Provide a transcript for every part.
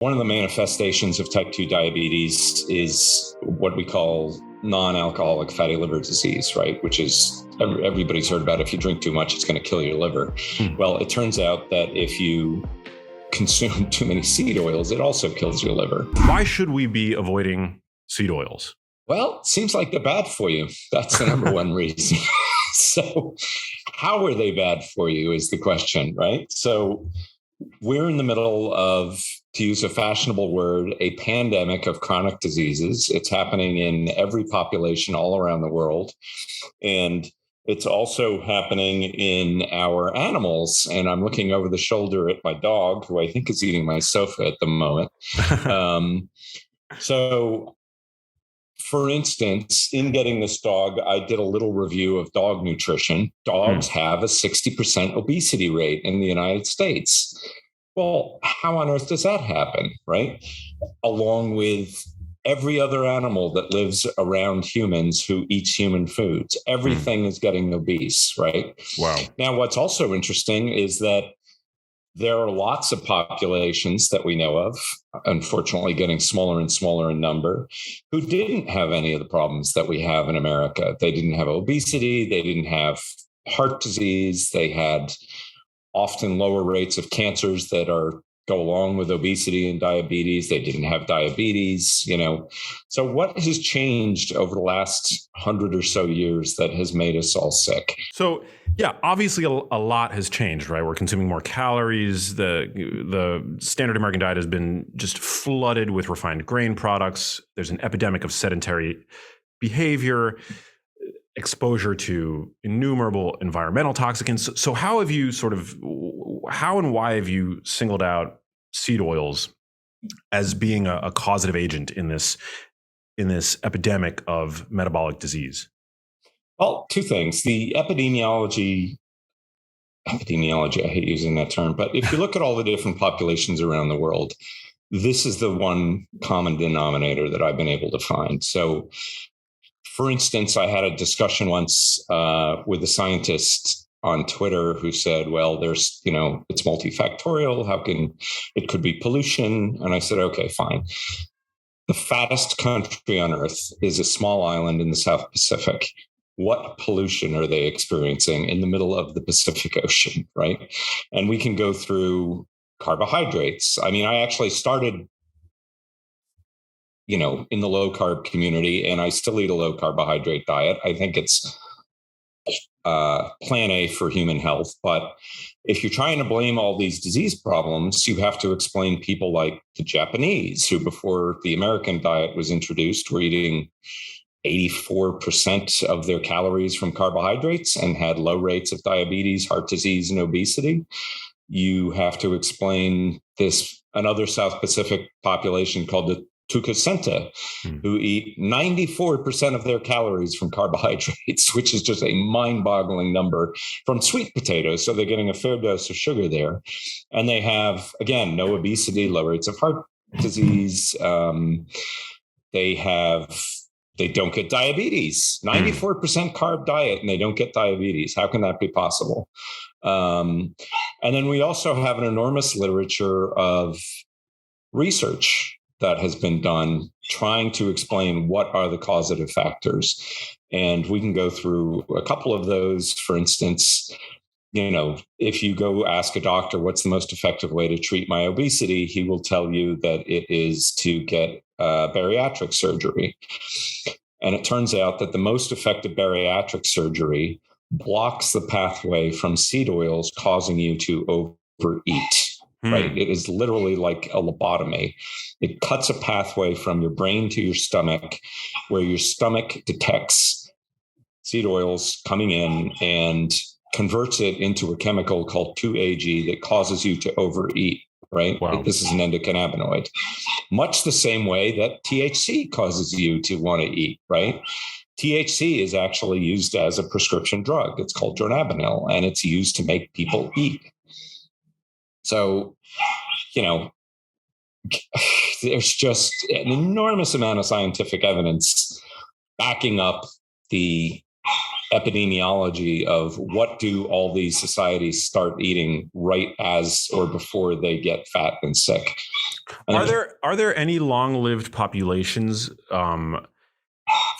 One of the manifestations of type 2 diabetes is what we call non-alcoholic fatty liver disease, right? Which is, everybody's heard about if you drink too much, it's going to kill your liver. Well, it turns out that if you consume too many seed oils, it also kills your liver. Why should we be avoiding seed oils? Well, it seems like they're bad for you. That's the number one reason. So how are they bad for you is the question, right? So we're in the middle of, to use a fashionable word, a pandemic of chronic diseases. It's happening in every population all around the world. And it's also happening in our animals. And I'm looking over the shoulder at my dog, who I think is eating my sofa at the moment. So, for instance, in getting this dog, I did a little review of dog nutrition. Dogs have a 60% obesity rate in the United States. Well, how on earth does that happen, right? Along with every other animal that lives around humans who eats human foods. Everything is getting obese, right? Wow. Now, what's also interesting is that there are lots of populations that we know of, unfortunately getting smaller and smaller in number, who didn't have any of the problems that we have in America. They didn't have obesity. They didn't have heart disease. They had often lower rates of cancers that go along with obesity and diabetes. They didn't have diabetes, So what has changed over the last 100 or so years that has made us all sick? So, yeah, obviously a lot has changed, right? We're consuming more calories. The standard American diet has been just flooded with refined grain products. There's an epidemic of sedentary behavior, exposure to innumerable environmental toxicants. So how and why have you singled out seed oils as being a causative agent in this epidemic of metabolic disease? Well, two things. The epidemiology, I hate using that term, but if you look at all the different populations around the world, this is the one common denominator that I've been able to find. So, for instance, I had a discussion once with a scientist on Twitter who said, well, there's, it's multifactorial. It could be pollution. And I said, okay, fine. The fattest country on earth is a small island in the South Pacific. What pollution are they experiencing in the middle of the Pacific Ocean, right? And we can go through carbohydrates. I mean, I actually started in the low carb community, and I still eat a low carbohydrate diet. I think it's plan A for human health. But if you're trying to blame all these disease problems, you have to explain people like the Japanese, who before the American diet was introduced, were eating 84% of their calories from carbohydrates and had low rates of diabetes, heart disease, and obesity. You have to explain another South Pacific population called the Tucasenta, who eat 94% of their calories from carbohydrates, which is just a mind-boggling number, from sweet potatoes. So they're getting a fair dose of sugar there. And they have, again, no obesity, low rates of heart disease. They don't get diabetes, 94% carb diet, and they don't get diabetes. How can that be possible? And then we also have an enormous literature of research that has been done trying to explain what are the causative factors. And we can go through a couple of those. For instance, if you go ask a doctor, what's the most effective way to treat my obesity? He will tell you that it is to get bariatric surgery. And it turns out that the most effective bariatric surgery blocks the pathway from seed oils causing you to overeat. Right. It is literally like a lobotomy. It cuts a pathway from your brain to your stomach, where your stomach detects seed oils coming in and converts it into a chemical called 2-AG that causes you to overeat. Right. Wow. This is an endocannabinoid, much the same way that THC causes you to want to eat. Right. THC is actually used as a prescription drug. It's called dronabinol, and it's used to make people eat. So, there's just an enormous amount of scientific evidence backing up the epidemiology of what do all these societies start eating right as or before they get fat and sick. And are there any long-lived populations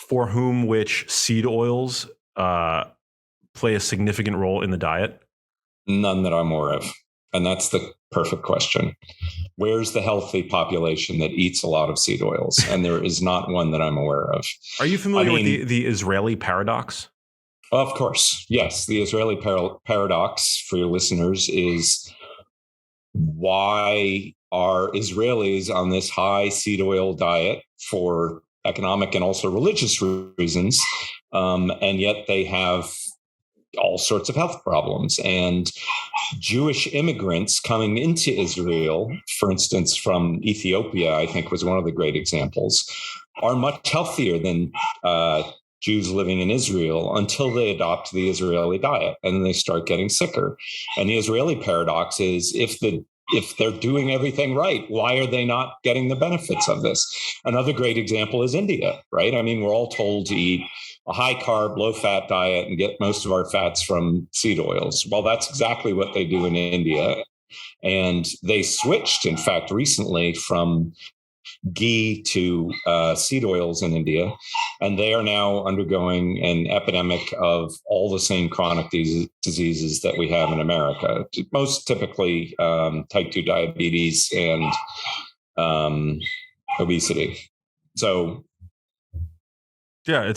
for whom which seed oils play a significant role in the diet? None that I'm aware of. And that's the perfect question. Where's the healthy population that eats a lot of seed oils? And there is not one that I'm aware of. Are you familiar with the Israeli paradox? Of course. Yes. The Israeli paradox, for your listeners, is why are Israelis on this high seed oil diet for economic and also religious reasons, and yet they have all sorts of health problems. And Jewish immigrants coming into Israel, for instance, from Ethiopia, I think was one of the great examples, are much healthier than Jews living in Israel until they adopt the Israeli diet, and then they start getting sicker. And the Israeli paradox is if they're doing everything right, why are they not getting the benefits of this? Another great example is India, right? I mean, we're all told to eat a high carb, low fat diet and get most of our fats from seed oils. Well, that's exactly what they do in India. And they switched, in fact, recently from ghee to seed oils in India. And they are now undergoing an epidemic of all the same chronic diseases that we have in America, most typically type 2 diabetes and obesity. So, yeah,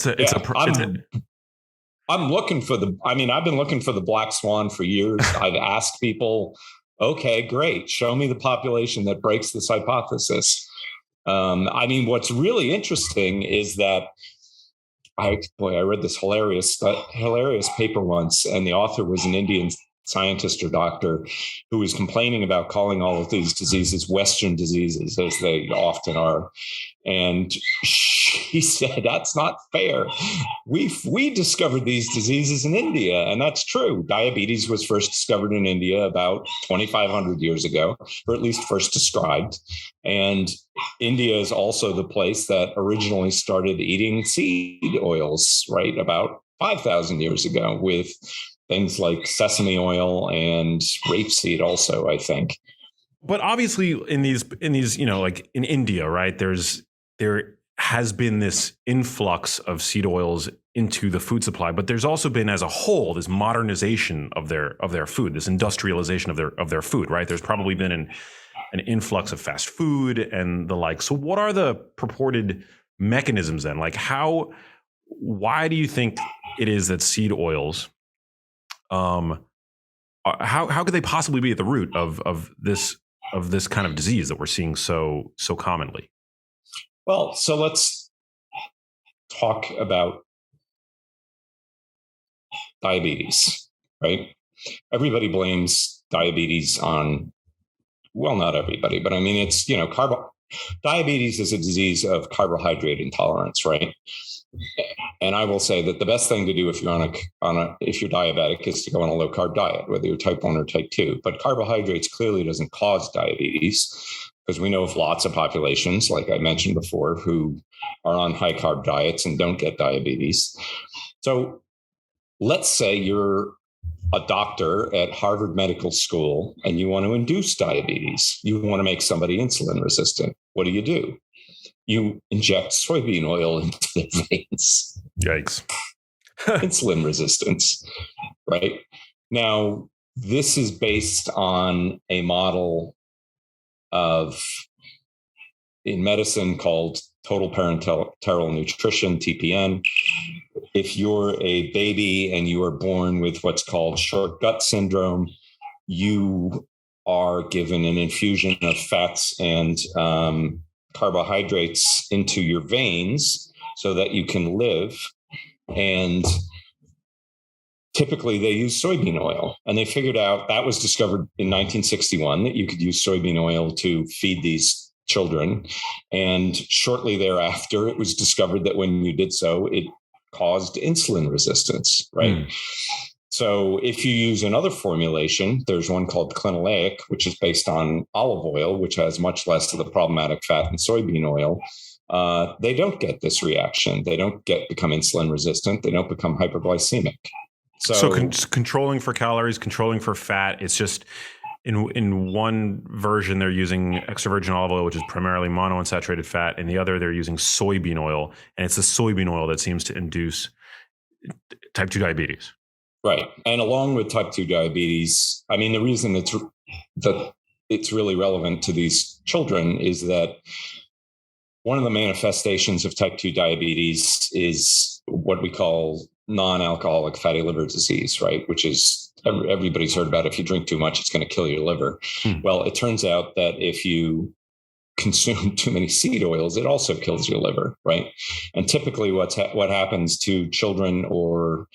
I'm looking for I've been looking for the black swan for years. I've asked people, okay, great. Show me the population that breaks this hypothesis. What's really interesting is that I read this hilarious paper once, and the author was an Indian scientist or doctor who was complaining about calling all of these diseases Western diseases, as they often are. And she said, that's not fair. We discovered these diseases in India, and that's true. Diabetes was first discovered in India about 2,500 years ago, or at least first described. And India is also the place that originally started eating seed oils, right, about 5,000 years ago, with things like sesame oil and rapeseed also, I think. But obviously in these, like in India, right, there has been this influx of seed oils into the food supply, but there's also been as a whole this modernization of their food, this industrialization of their food, right? There's probably been an influx of fast food and the like. So what are the purported mechanisms then? Like why do you think it is that seed oils, how could they possibly be at the root of this kind of disease that we're seeing so commonly? Well, so let's talk about diabetes, right? Everybody blames diabetes on, well, not everybody, but it's, diabetes is a disease of carbohydrate intolerance, right? And I will say that the best thing to do if you're if you're diabetic is to go on a low carb diet, whether you're type 1 or type 2. But carbohydrates clearly doesn't cause diabetes, because we know of lots of populations, like I mentioned before, who are on high carb diets and don't get diabetes. So let's say you're a doctor at Harvard Medical School and you want to induce diabetes. You want to make somebody insulin resistant. What do? You inject soybean oil into their veins. Yikes. Insulin resistance, right? Now, this is based on a model in medicine called total parenteral nutrition, TPN. If you're a baby and you are born with what's called short gut syndrome, you are given an infusion of fats and carbohydrates into your veins so that you can live. And typically they use soybean oil. And they figured out, that was discovered in 1961, that you could use soybean oil to feed these children. And shortly thereafter, it was discovered that when you did so, it caused insulin resistance, right? So if you use another formulation, there's one called clinoleic, which is based on olive oil, which has much less of the problematic fat than soybean oil. they don't get this reaction. They don't become insulin resistant. They don't become hyperglycemic. So controlling for calories, controlling for fat, it's just in one version they're using extra virgin olive oil, which is primarily monounsaturated fat. In the other, they're using soybean oil, and it's the soybean oil that seems to induce type 2 diabetes. Right. And along with type 2 diabetes, I mean, the reason it's really relevant to these children is that one of the manifestations of type 2 diabetes is what we call non-alcoholic fatty liver disease, right? Which is, everybody's heard about, if you drink too much, it's going to kill your liver. Well, it turns out that if you consume too many seed oils, it also kills your liver, right? And typically what happens to children or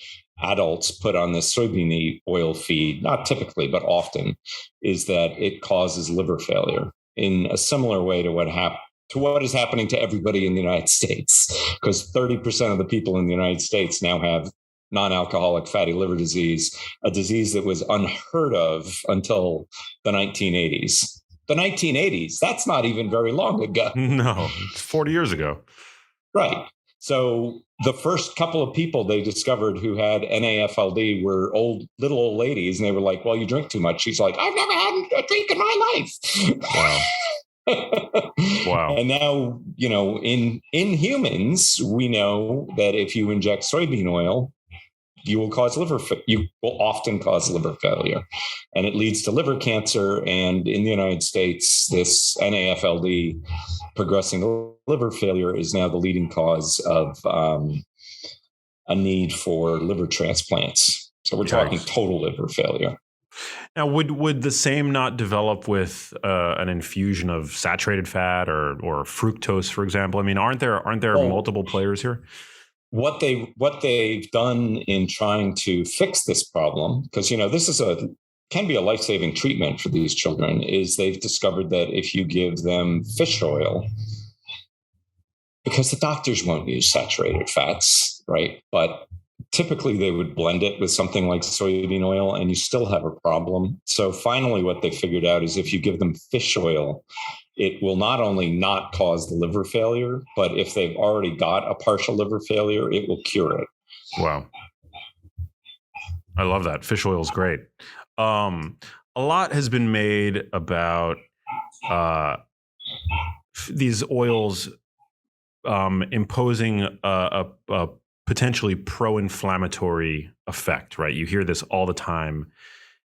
adults put on this soybean oil feed, not typically, but often, is that it causes liver failure in a similar way to what is happening to everybody in the United States, because 30% of the people in the United States now have non-alcoholic fatty liver disease, a disease that was unheard of until the 1980s. The 1980s, that's not even very long ago. No, it's 40 years ago. Right. So the first couple of people they discovered who had NAFLD were little old ladies, and they were like, well, you drink too much. She's like, I've never had a drink in my life. Wow. Wow. And now, in humans, we know that if you inject soybean oil, you will often cause liver failure, and it leads to liver cancer. And in the United States, this NAFLD, progressing liver failure, is now the leading cause of a need for liver transplants. So we're talking total liver failure. Now, would the same not develop with an infusion of saturated fat or fructose, for example? I mean, aren't there multiple players here? What they've done in trying to fix this problem, because this can be a life-saving treatment for these children, is they've discovered that if you give them fish oil, because the doctors won't use saturated fats, right? But typically they would blend it with something like soybean oil, and you still have a problem. So finally, what they figured out is if you give them fish oil, it will not only not cause the liver failure, but if they've already got a partial liver failure, it will cure it. Wow. I love that. Fish oil is great. A lot has been made about these oils imposing a potentially pro-inflammatory effect, right? You hear this all the time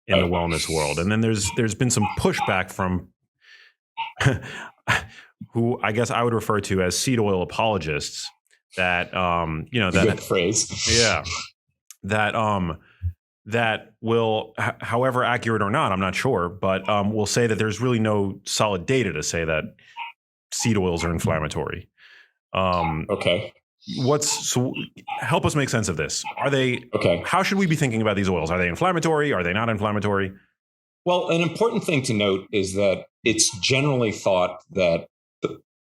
in the wellness world. And then there's been some pushback from who I guess I would refer to as seed oil apologists that, good phrase. Yeah. That will, however accurate or not, I'm not sure, but will say that there's really no solid data to say that seed oils are inflammatory. Okay. So help us make sense of this. Are they, okay? How should we be thinking about these oils? Are they inflammatory? Are they not inflammatory? Well, an important thing to note is that it's generally thought that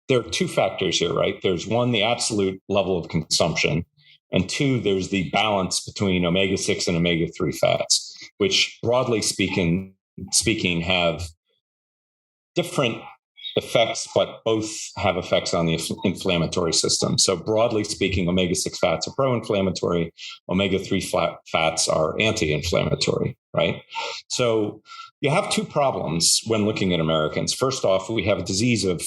there are two factors here, right? There's one, the absolute level of consumption, and two, there's the balance between omega-6 and omega-3 fats, which broadly speaking have different effects, but both have effects on the inflammatory system. So broadly speaking, omega-6 fats are pro-inflammatory, omega-3 fats are anti-inflammatory, right? So you have two problems when looking at Americans. First off, we have a disease of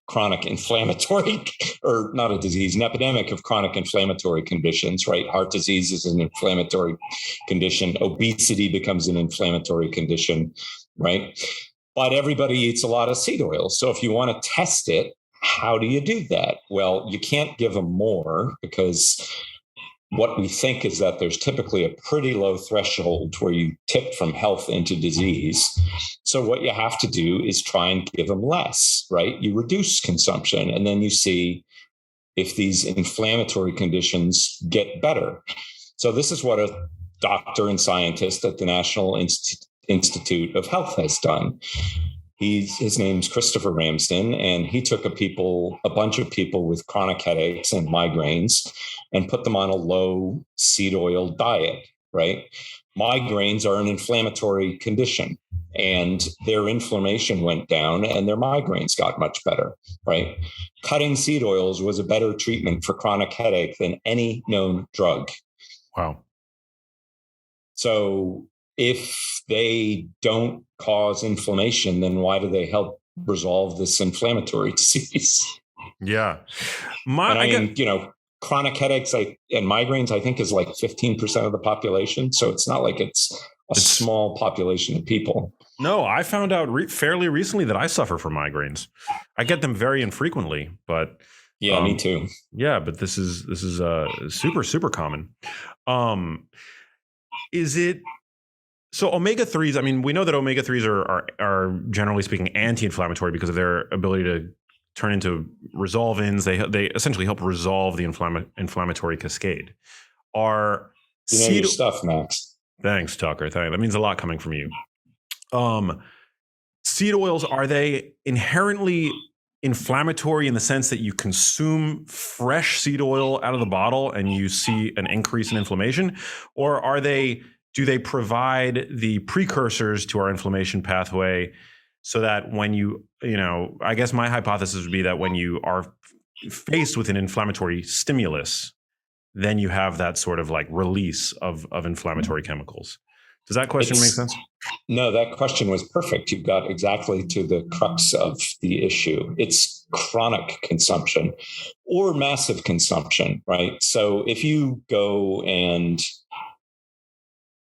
chronic inflammatory, or not a disease, an epidemic of chronic inflammatory conditions, right? Heart disease is an inflammatory condition. Obesity becomes an inflammatory condition, right? But everybody eats a lot of seed oil. So if you want to test it, how do you do that? Well, you can't give them more, because what we think is that there's typically a pretty low threshold where you tip from health into disease. So what you have to do is try and give them less, right? You reduce consumption, and then you see if these inflammatory conditions get better. So this is what a doctor and scientist at the National Institute of Health has done. His name's Christopher Ramsden, and he took a bunch of people with chronic headaches and migraines and put them on a low seed oil diet, right? Migraines are an inflammatory condition, and their inflammation went down and their migraines got much better, right? Cutting seed oils was a better treatment for chronic headache than any known drug. Wow. So if they don't cause inflammation, then why do they help resolve this inflammatory disease? Yeah. Chronic headaches and migraines, I think, is like 15% of the population. So it's not like it's a small population of people. No, I found out fairly recently that I suffer from migraines. I get them very infrequently, but yeah, me too. Yeah, but this is super, super common. Is it so? Omega-3s. I mean, we know that omega-3s are generally speaking anti-inflammatory because of their ability to turn into resolvins. They essentially help resolve the inflammatory cascade. Are your stuff, Max? Thanks, Tucker. That means a lot coming from you. Seed oils, are they inherently inflammatory in the sense that you consume fresh seed oil out of the bottle and you see an increase in inflammation, or do they provide the precursors to our inflammation pathway so that when I guess my hypothesis would be that when you are faced with an inflammatory stimulus, then you have that sort of like release of inflammatory chemicals. Does that question make sense? No, that question was perfect. You got exactly to the crux of the issue. It's chronic consumption or massive consumption, right? So if you go and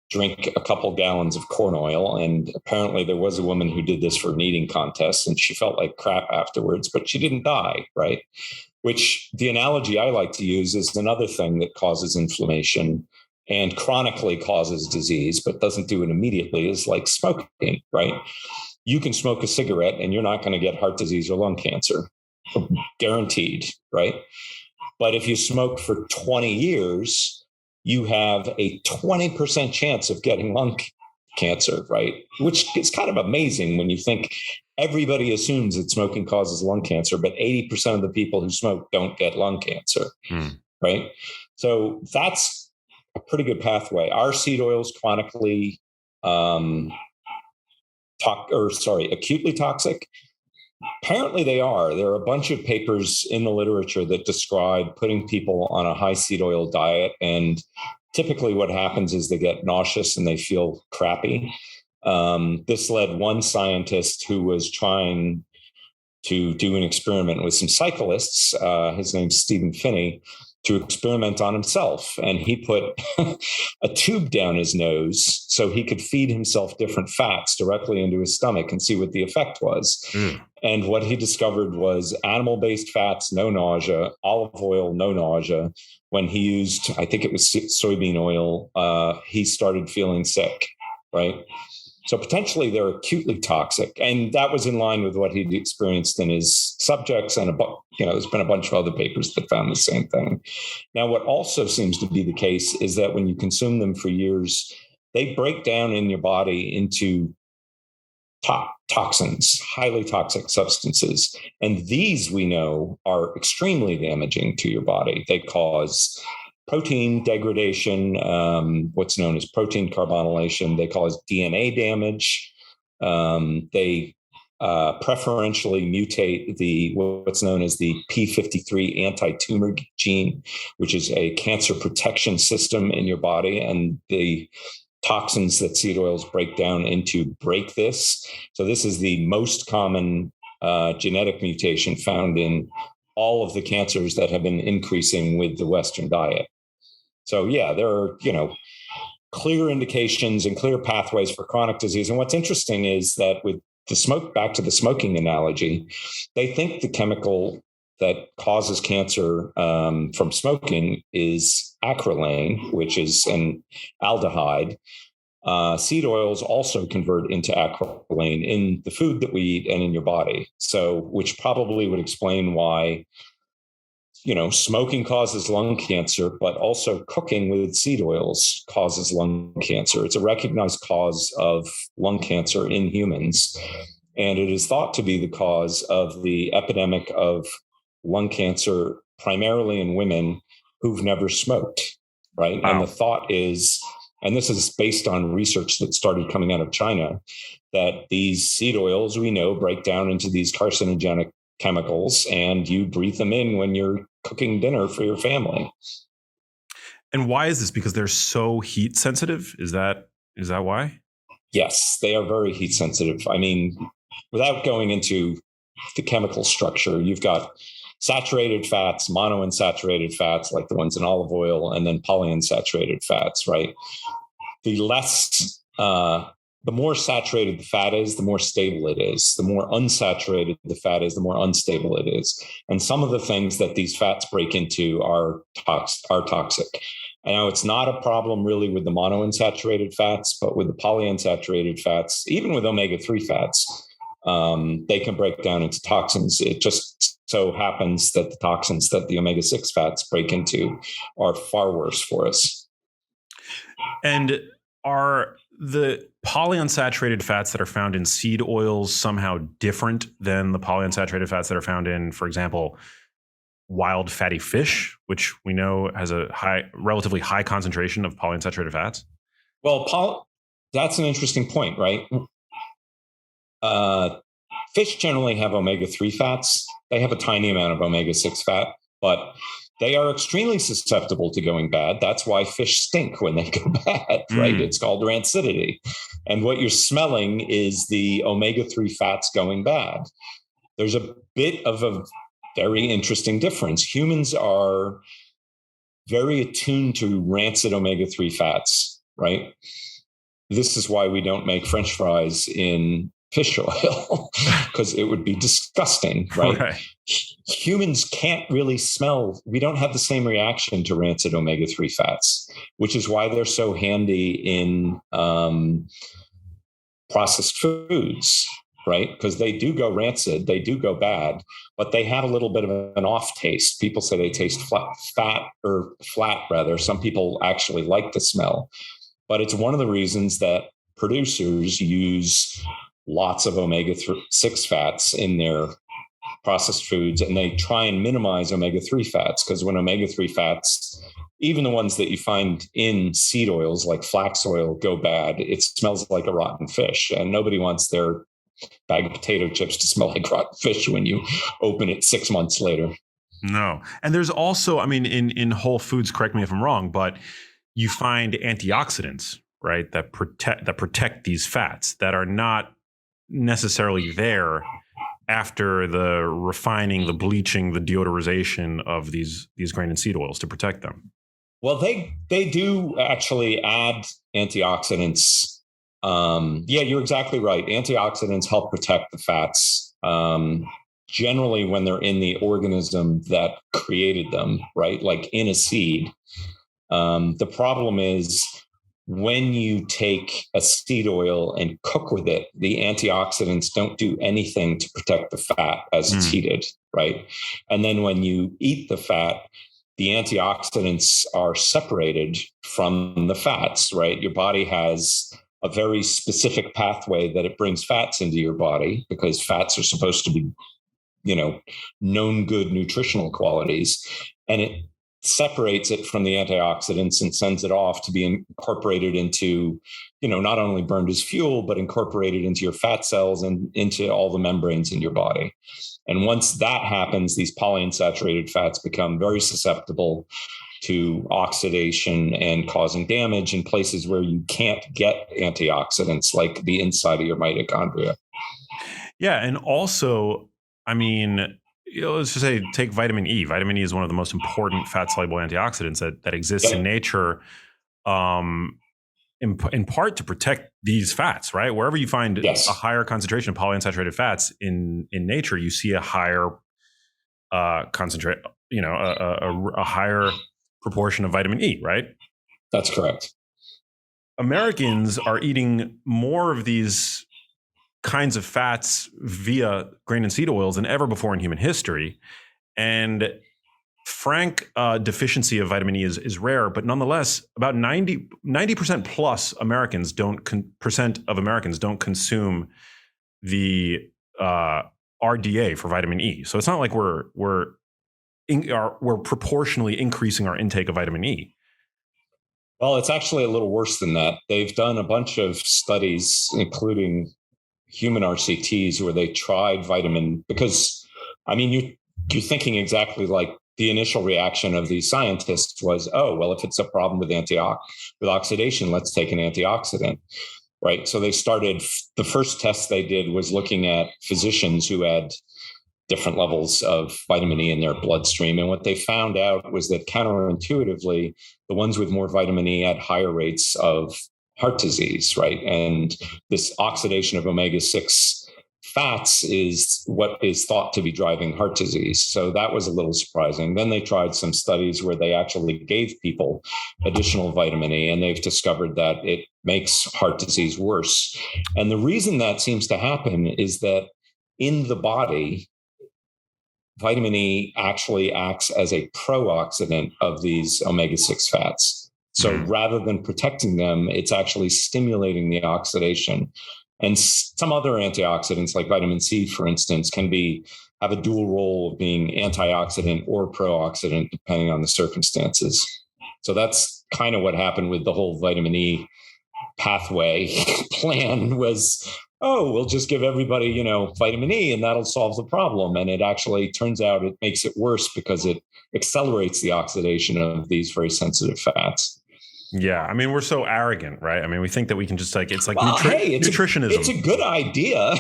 drink a couple gallons of corn oil, and apparently there was a woman who did this for an eating contest and she felt like crap afterwards, but she didn't die, right? Which the analogy I like to use is another thing that causes inflammation and chronically causes disease, but doesn't do it immediately, is like smoking, right? You can smoke a cigarette and you're not going to get heart disease or lung cancer, guaranteed, right? But if you smoke for 20 years, you have a 20% chance of getting lung cancer, right? Which is kind of amazing when you think everybody assumes that smoking causes lung cancer, but 80% of the people who smoke don't get lung cancer, right? So that's a pretty good pathway. Are seed oils chronically acutely toxic? Apparently they are. There are a bunch of papers in the literature that describe putting people on a high seed oil diet, and typically what happens is they get nauseous and they feel crappy. This led one scientist who was trying to do an experiment with some cyclists, his name's Stephen Finney, to experiment on himself. And he put a tube down his nose so he could feed himself different fats directly into his stomach and see what the effect was. And what he discovered was animal-based fats, no nausea; olive oil, no nausea. When he used, I think it was soybean oil, he started feeling sick, right? So potentially they're acutely toxic. And that was in line with what he'd experienced in his subjects. And, there's been a bunch of other papers that found the same thing. Now, what also seems to be the case is that when you consume them for years, they break down in your body into toxins, highly toxic substances. And these, we know, are extremely damaging to your body. They cause protein degradation, what's known as protein carbonylation. They cause DNA damage. They preferentially mutate what's known as the P53 anti-tumor gene, which is a cancer protection system in your body. And the toxins that seed oils break down into break this. So this is the most common genetic mutation found in all of the cancers that have been increasing with the Western diet. So yeah, there are, clear indications and clear pathways for chronic disease. And what's interesting is that with back to the smoking analogy, they think the chemical that causes cancer from smoking is acrylane, which is an aldehyde. Seed oils also convert into acrylane in the food that we eat and in your body. So, which probably would explain why smoking causes lung cancer, but also cooking with seed oils causes lung cancer. It's a recognized cause of lung cancer in humans. And it is thought to be the cause of the epidemic of lung cancer, primarily in women who've never smoked, right? Wow. And the thought is and this is based on research that started coming out of China, that these seed oils, we know, break down into these carcinogenic chemicals, and you breathe them in when you're cooking dinner for your family. And why is this? Because they're so heat sensitive? Is that why? Yes, they are very heat sensitive. I mean, without going into the chemical structure, you've got saturated fats, monounsaturated fats like the ones in olive oil, and then polyunsaturated fats, right? The more saturated the fat is, the more stable it is. The more unsaturated the fat is, the more unstable it is. And some of the things that these fats break into are toxic. And now it's not a problem really with the monounsaturated fats, but with the polyunsaturated fats, even with omega-3 fats, they can break down into toxins. It just so happens that the toxins that the omega-6 fats break into are far worse for us. And are the polyunsaturated fats that are found in seed oils somehow different than the polyunsaturated fats that are found in, for example, wild fatty fish, which we know has a relatively high concentration of polyunsaturated fats? Well, that's an interesting point, right? Fish generally have omega-3 fats. They have a tiny amount of omega-6 fat, but they are extremely susceptible to going bad. That's why fish stink when they go bad, right? It's called rancidity. And what you're smelling is the omega-3 fats going bad. There's a bit of a very interesting difference. Humans are very attuned to rancid omega-3 fats, right? This is why we don't make French fries in fish oil, because it would be disgusting, right? Humans can't really smell. We don't have the same reaction to rancid omega-3 fats, which is why they're so handy in processed foods, right? Because they do go rancid, they do go bad, but they have a little bit of an off taste. People say they taste flat. Some people actually like the smell, but it's one of the reasons that producers use lots of omega-6 fats in their processed foods, and they try and minimize omega-3 fats, because when omega-3 fats, even the ones that you find in seed oils like flax oil, go bad, it smells like a rotten fish, and nobody wants their bag of potato chips to smell like rotten fish when you open it 6 months later. No. And there's also, I mean, in whole foods, correct me if I'm wrong, but you find antioxidants, right, that protect these fats that are not necessarily there after the refining, the bleaching, the deodorization of these grain and seed oils to protect them. Well, they do actually add antioxidants. Yeah, you're exactly right. Antioxidants help protect the fats, generally when they're in the organism that created them, right? Like in a seed. The problem is, when you take a seed oil and cook with it, the antioxidants don't do anything to protect the fat as it's heated, right? And then when you eat the fat, the antioxidants are separated from the fats, right? Your body has a very specific pathway that it brings fats into your body, because fats are supposed to be, known good nutritional qualities. And it separates it from the antioxidants and sends it off to be incorporated into, not only burned as fuel, but incorporated into your fat cells and into all the membranes in your body. And once that happens, these polyunsaturated fats become very susceptible to oxidation and causing damage in places where you can't get antioxidants, like the inside of your mitochondria. Yeah. And also, I mean, let's just say take vitamin E. Vitamin E is one of the most important fat-soluble antioxidants that exists in nature, in part to protect these fats, right? Wherever you find a higher concentration of polyunsaturated fats in nature, you see a higher concentrate, a higher proportion of vitamin E, right? That's correct. Americans are eating more of these kinds of fats via grain and seed oils than ever before in human history. And frank deficiency of vitamin E is rare, but nonetheless, about 90% plus percent of Americans don't consume the RDA for vitamin E. So it's not like we're proportionally increasing our intake of vitamin E. Well, it's actually a little worse than that. They've done a bunch of studies, including human RCTs, where they tried vitamin, because, I mean, you're thinking exactly like the initial reaction of these scientists was, oh, well, if it's a problem with with oxidation, let's take an antioxidant, right? So they started, the first test they did was looking at physicians who had different levels of vitamin E in their bloodstream. And what they found out was that counterintuitively, the ones with more vitamin E had higher rates of heart disease, right? And this oxidation of omega-6 fats is what is thought to be driving heart disease. So that was a little surprising. Then they tried some studies where they actually gave people additional vitamin E, and they've discovered that it makes heart disease worse. And the reason that seems to happen is that in the body, vitamin E actually acts as a pro-oxidant of these omega-6 fats. So rather than protecting them, it's actually stimulating the oxidation. And some other antioxidants, like vitamin C, for instance, can have a dual role of being antioxidant or pro-oxidant, depending on the circumstances. So that's kind of what happened with the whole vitamin E pathway plan was, oh, we'll just give everybody, vitamin E and that'll solve the problem. And it actually turns out it makes it worse because it accelerates the oxidation of these very sensitive fats. Yeah. I mean, we're so arrogant, right? I mean, we think that we can just it's like nutritionism. It's a good idea.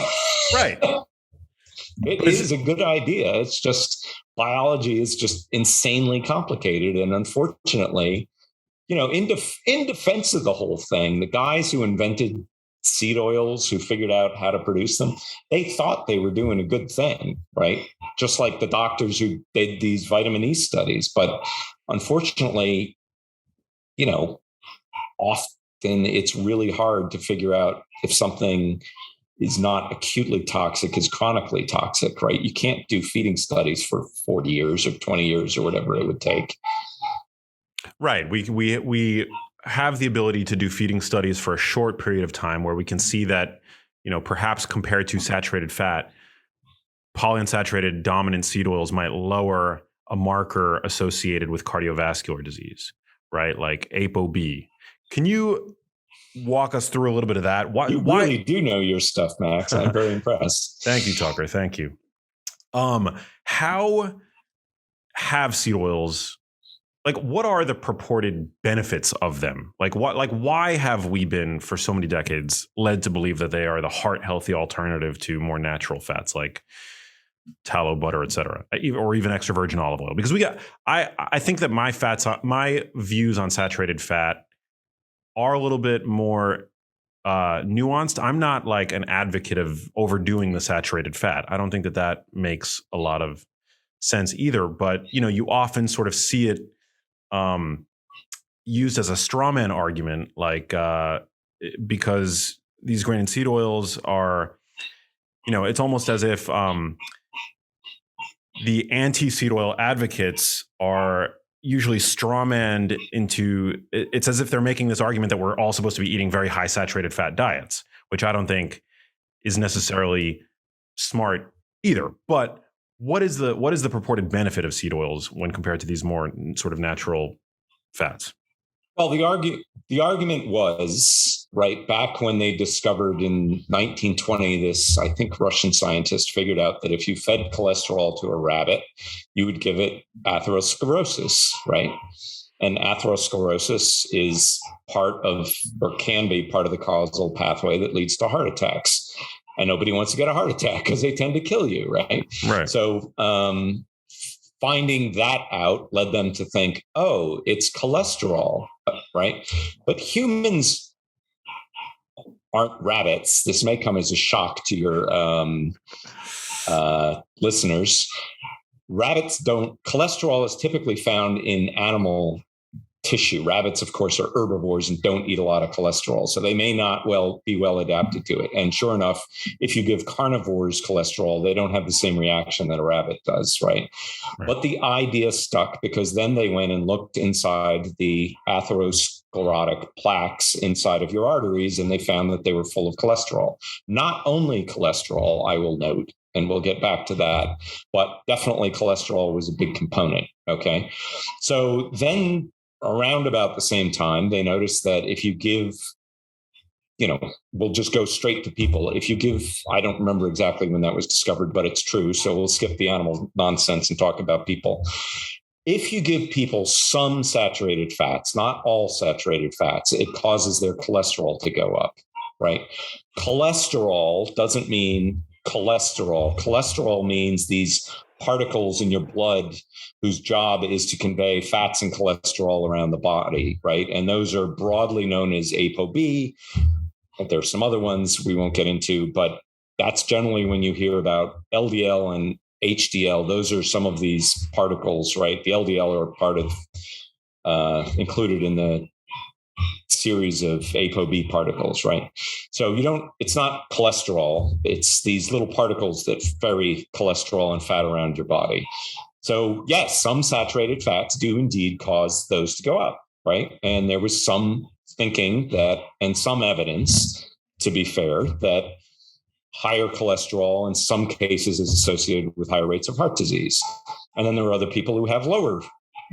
Right. It is a good idea. It's just biology is just insanely complicated. And unfortunately, in defense of the whole thing, the guys who invented seed oils, who figured out how to produce them, they thought they were doing a good thing, right? Just like the doctors who did these vitamin E studies. But unfortunately, often it's really hard to figure out if something is not acutely toxic, is chronically toxic, right? You can't do feeding studies for 40 years or 20 years or whatever it would take. Right. We have the ability to do feeding studies for a short period of time where we can see that, perhaps compared to saturated fat, polyunsaturated dominant seed oils might lower a marker associated with cardiovascular disease, right? Like ApoB. Can you walk us through a little bit of that? Why really do know your stuff, Max. I'm very impressed. Thank you, Tucker. Thank you. How have seed oils, what are the purported benefits of them? Why have we been for so many decades led to believe that they are the heart healthy alternative to more natural fats like tallow, butter, et cetera, or even extra virgin olive oil? Because I think that my views on saturated fat are a little bit more nuanced. I'm not like an advocate of overdoing the saturated fat. I don't think that makes a lot of sense either. But, you often sort of see it used as a straw man argument, because these grain and seed oils are, it's almost as if the anti-seed oil advocates are usually strawmanned into, it's as if they're making this argument that we're all supposed to be eating very high saturated fat diets, which I don't think is necessarily smart either. But what is the purported benefit of seed oils when compared to these more sort of natural fats? Well, the argument was, right, back when they discovered in 1920, this, I think, Russian scientist figured out that if you fed cholesterol to a rabbit, you would give it atherosclerosis, right? And atherosclerosis is part of, or can be part of, the causal pathway that leads to heart attacks. And nobody wants to get a heart attack because they tend to kill you, right? Right. So finding that out led them to think, oh, it's cholesterol, right? But humans aren't rabbits. This may come as a shock to your listeners. Rabbits cholesterol is typically found in animal tissue. Rabbits, of course, are herbivores and don't eat a lot of cholesterol, so they may not be well adapted to it. And sure enough, if you give carnivores cholesterol, they don't have the same reaction that a rabbit does, right? But the idea stuck because then they went and looked inside the atherosclerotic plaques inside of your arteries, and they found that they were full of cholesterol. Not only cholesterol, I will note, and we'll get back to that, but definitely cholesterol was a big component, okay? So then around about the same time, they noticed that if you give, we'll just go straight to people. If you give, I don't remember exactly when that was discovered, but it's true. So we'll skip the animal nonsense and talk about people. If you give people some saturated fats, not all saturated fats, it causes their cholesterol to go up, right? Cholesterol doesn't mean cholesterol. Cholesterol means these particles in your blood whose job is to convey fats and cholesterol around the body, right? And those are broadly known as ApoB. There's some other ones we won't get into, but that's generally when you hear about LDL and HDL. Those are some of these particles, right? The LDL are part of, included in the series of ApoB particles, right? So it's not cholesterol. It's these little particles that ferry cholesterol and fat around your body. So yes, some saturated fats do indeed cause those to go up, right? And there was some thinking that, and some evidence, to be fair, that higher cholesterol in some cases is associated with higher rates of heart disease. And then there are other people who have lower,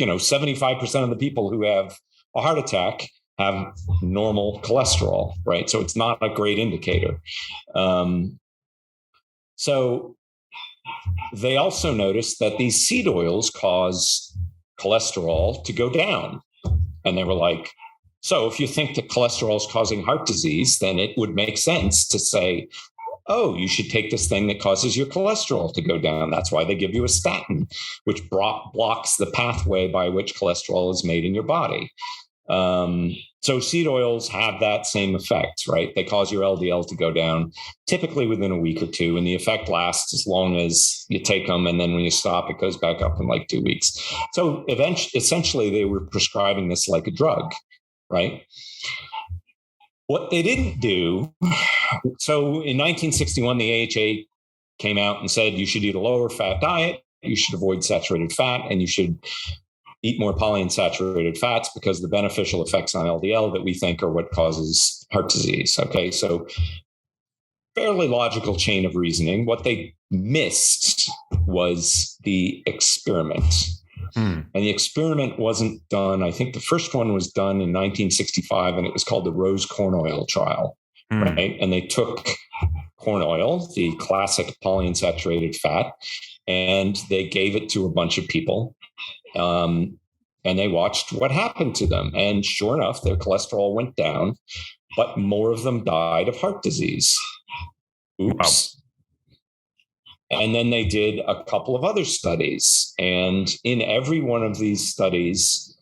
75% of the people who have a heart attack have normal cholesterol, right? So it's not a great indicator. So they also noticed that these seed oils cause cholesterol to go down. And they were like, so if you think that cholesterol is causing heart disease, then it would make sense to say, oh, you should take this thing that causes your cholesterol to go down. That's why they give you a statin, which blocks the pathway by which cholesterol is made in your body. So seed oils have that same effect, right? They cause your LDL to go down typically within a week or two, and the effect lasts as long as you take them. And then when you stop, it goes back up in like 2 weeks. So essentially, they were prescribing this like a drug, right? What they didn't do, so in 1961, the AHA came out and said you should eat a lower fat diet, you should avoid saturated fat, and you should eat more polyunsaturated fats because the beneficial effects on LDL that we think are what causes heart disease. Okay, so fairly logical chain of reasoning. What they missed was the experiment. And the experiment wasn't done. I think the first one was done in 1965, and it was called the Rose corn oil trial, right? And they took corn oil, the classic polyunsaturated fat, and they gave it to a bunch of people. And they watched what happened to them. And sure enough, their cholesterol went down, but more of them died of heart disease. Oops. Wow. And then they did a couple of other studies. And in every one of these studies,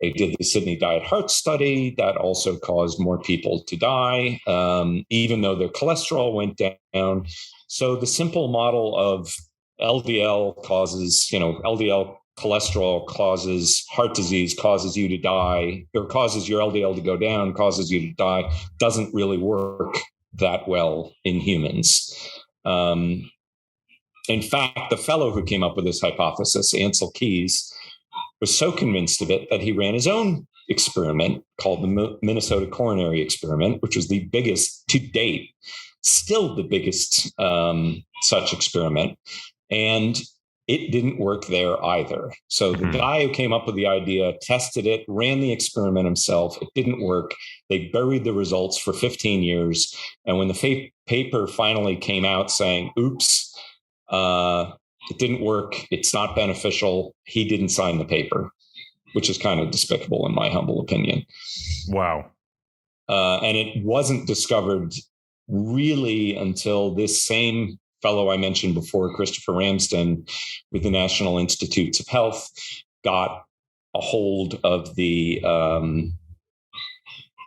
they did the Sydney Diet Heart Study that also caused more people to die, even though their cholesterol went down. So the simple model of LDL causes, LDL cholesterol causes heart disease, causes you to die, or causes your LDL to go down, causes you to die, doesn't really work that well in humans. In fact, the fellow who came up with this hypothesis, Ansel Keys, was so convinced of it that he ran his own experiment called the Minnesota Coronary Experiment, which was the biggest to date, still the biggest such experiment. And it didn't work there either. So the guy who came up with the idea tested it, ran the experiment himself. It didn't work. They buried the results for 15 years. And when the paper finally came out saying, oops, it didn't work, it's not beneficial, he didn't sign the paper, which is kind of despicable in my humble opinion. Wow. And it wasn't discovered really until this same fellow I mentioned before, Christopher Ramsden, with the National Institutes of Health, got a hold of the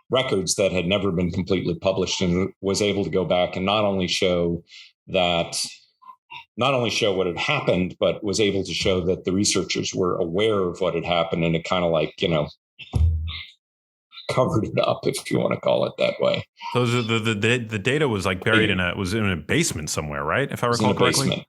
records that had never been completely published and was able to go back and not only show what had happened, but was able to show that the researchers were aware of what had happened, and it kind of covered it up, if you want to call it that way. So the data was like buried in a basement somewhere, right? If I recall correctly. Basement.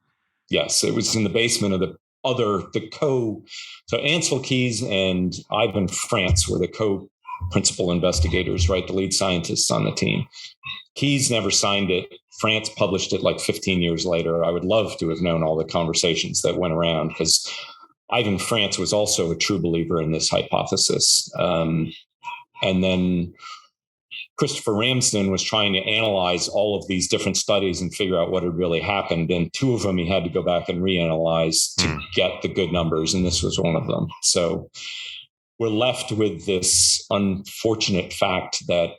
Yes, it was in the basement of so Ansel Keys and Ivan France were the co-principal investigators, right? The lead scientists on the team. Keys never signed it. France published it like 15 years later. I would love to have known all the conversations that went around, because Ivan France was also a true believer in this hypothesis. And then Christopher Ramsden was trying to analyze all of these different studies and figure out what had really happened. And two of them he had to go back and reanalyze to get the good numbers. And this was one of them. So we're left with this unfortunate fact that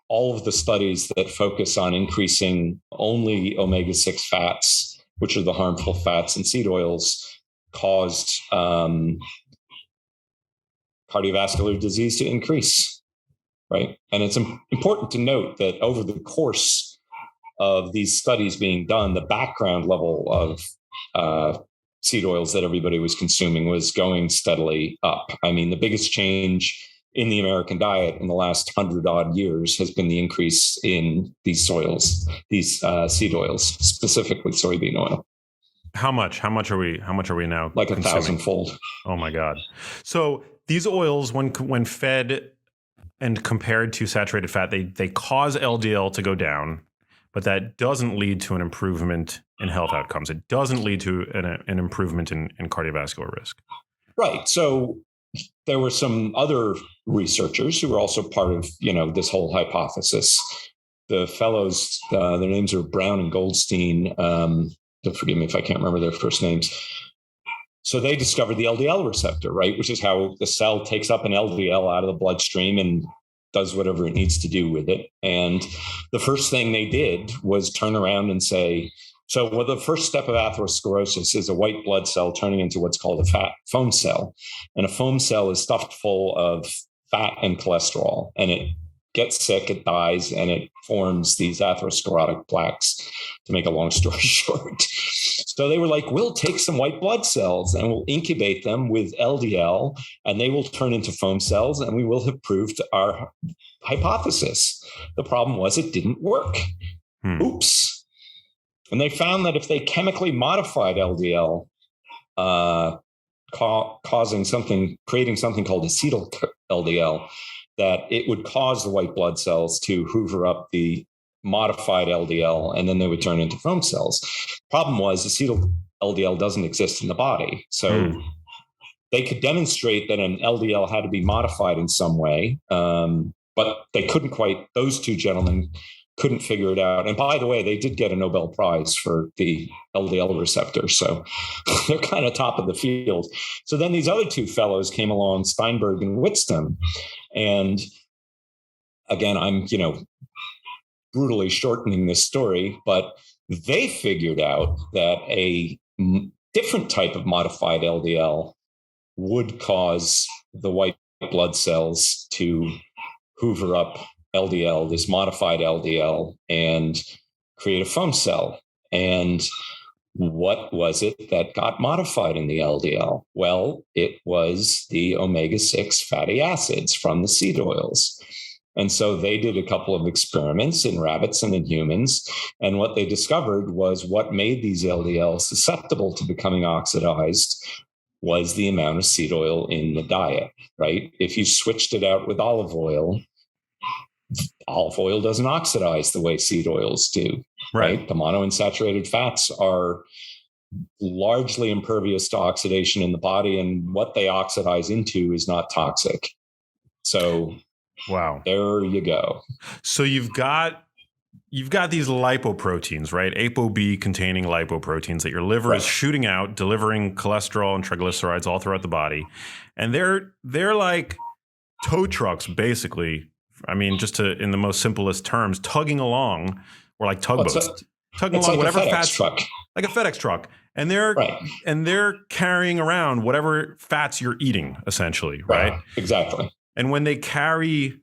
all of the studies that focus on increasing only omega-6 fats, which are the harmful fats in seed oils, caused cardiovascular disease to increase, right? And it's important to note that over the course of these studies being done, the background level of seed oils that everybody was consuming was going steadily up. I mean, the biggest change in the American diet in the last 100-odd years has been the increase in these seed oils, specifically soybean oil. How much are we now? Like consuming? 1,000-fold. Oh my God. So these oils, when fed and compared to saturated fat, they cause LDL to go down, but that doesn't lead to an improvement in health outcomes. It doesn't lead to an improvement in cardiovascular risk. Right. So there were some other researchers who were also part of, this whole hypothesis. The fellows, their names are Brown and Goldstein. Forgive me if I can't remember their first names. So they discovered the LDL receptor, right, which is how the cell takes up an LDL out of the bloodstream and does whatever it needs to do with it. And the first thing they did was turn around and say, the first step of atherosclerosis is a white blood cell turning into what's called a fat foam cell. And a foam cell is stuffed full of fat and cholesterol, and it gets sick, it dies, and it forms these atherosclerotic plaques, to make a long story short. So they were like, we'll take some white blood cells and we'll incubate them with LDL, and they will turn into foam cells, and we will have proved our hypothesis. The problem was it didn't work. Oops. And they found that if they chemically modified LDL, creating something called acetyl LDL, that it would cause the white blood cells to hoover up the modified LDL, and then they would turn into foam cells. Problem was, acetyl LDL doesn't exist in the body. So they could demonstrate that an LDL had to be modified in some way, but they couldn't quite, those two gentlemen couldn't figure it out. And by the way, they did get a Nobel Prize for the LDL receptor. So they're kind of top of the field. So then these other two fellows came along, Steinberg and Whitstone. And again, I'm, brutally shortening this story, but they figured out that a different type of modified LDL would cause the white blood cells to hoover up LDL, this modified LDL, and create a foam cell. And what was it that got modified in the LDL? Well, it was the omega-6 fatty acids from the seed oils. And so they did a couple of experiments in rabbits and in humans. And what they discovered was what made these LDLs susceptible to becoming oxidized was the amount of seed oil in the diet, right? If you switched it out with olive oil doesn't oxidize the way seed oils do, right? The monounsaturated fats are largely impervious to oxidation in the body, and what they oxidize into is not toxic. So wow, there you go. So you've got these lipoproteins, right? ApoB containing lipoproteins that your liver is shooting out, delivering cholesterol and triglycerides all throughout the body. And they're like tow trucks, basically. I mean, just in the most simplest terms, tugging along, or like tugboats, tugging along like whatever a FedEx fats, truck. Like a FedEx truck. And they're carrying around whatever fats you're eating, essentially, right? Exactly. And when they carry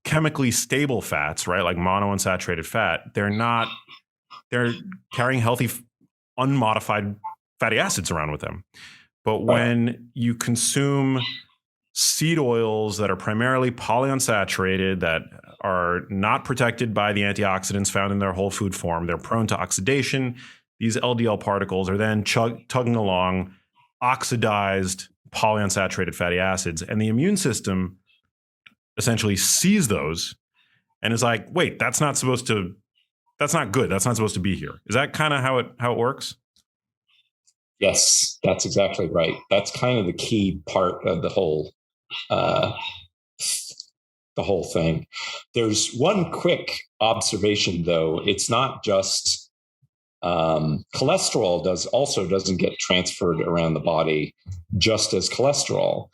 chemically stable fats, right, like monounsaturated fat, they're carrying healthy, unmodified fatty acids around with them. But when you consume seed oils that are primarily polyunsaturated, that are not protected by the antioxidants found in their whole food form, they're prone to oxidation. These LDL particles are then tugging along oxidized polyunsaturated fatty acids, and the immune system essentially sees those and is like, wait, that's not good. That's not supposed to be here. Is that kind of how it works? Yes, that's exactly right. That's kind of the key part of uh, the whole thing. There's one quick observation, though. It's not just cholesterol doesn't get transferred around the body just as cholesterol.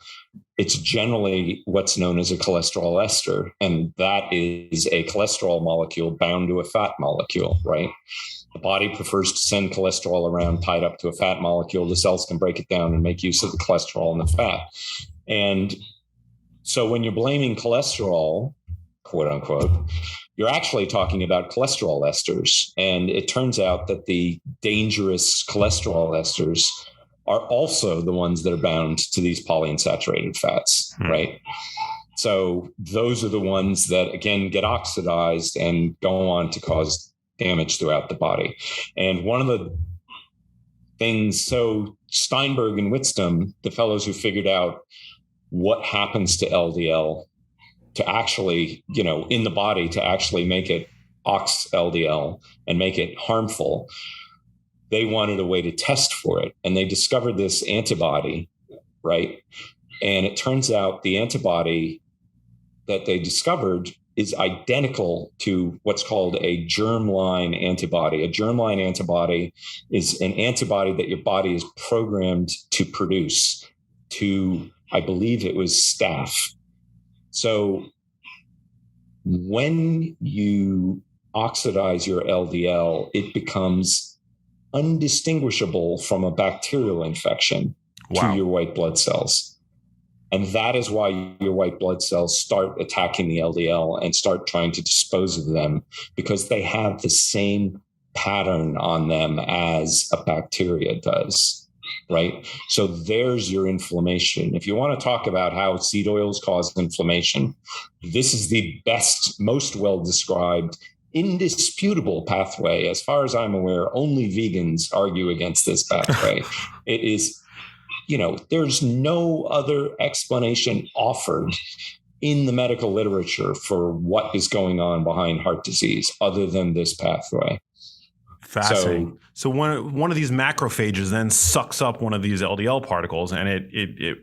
It's generally what's known as a cholesterol ester, and that is a cholesterol molecule bound to a fat molecule, right? The body prefers to send cholesterol around tied up to a fat molecule. The cells can break it down and make use of the cholesterol and the fat. And so when you're blaming cholesterol, quote unquote, you're actually talking about cholesterol esters. And it turns out that the dangerous cholesterol esters are also the ones that are bound to these polyunsaturated fats, right? So those are the ones that, again, get oxidized and go on to cause damage throughout the body. And one of the things, so Steinberg and Whitstone, the fellows who figured out what happens to LDL to actually, in the body to actually make it ox LDL and make it harmful, they wanted a way to test for it. And they discovered this antibody, right? And it turns out the antibody that they discovered is identical to what's called a germline antibody. A germline antibody is an antibody that your body is programmed to produce to, I believe it was staph. So when you oxidize your LDL, it becomes undistinguishable from a bacterial infection to your white blood cells. And that is why your white blood cells start attacking the LDL and start trying to dispose of them, because they have the same pattern on them as a bacteria does, right? So there's your inflammation. If you want to talk about how seed oils cause inflammation, this is the best, most well-described, indisputable pathway. As far as I'm aware, only vegans argue against this pathway. It is, there's no other explanation offered in the medical literature for what is going on behind heart disease other than this pathway. Fascinating. So one of these macrophages then sucks up one of these LDL particles, and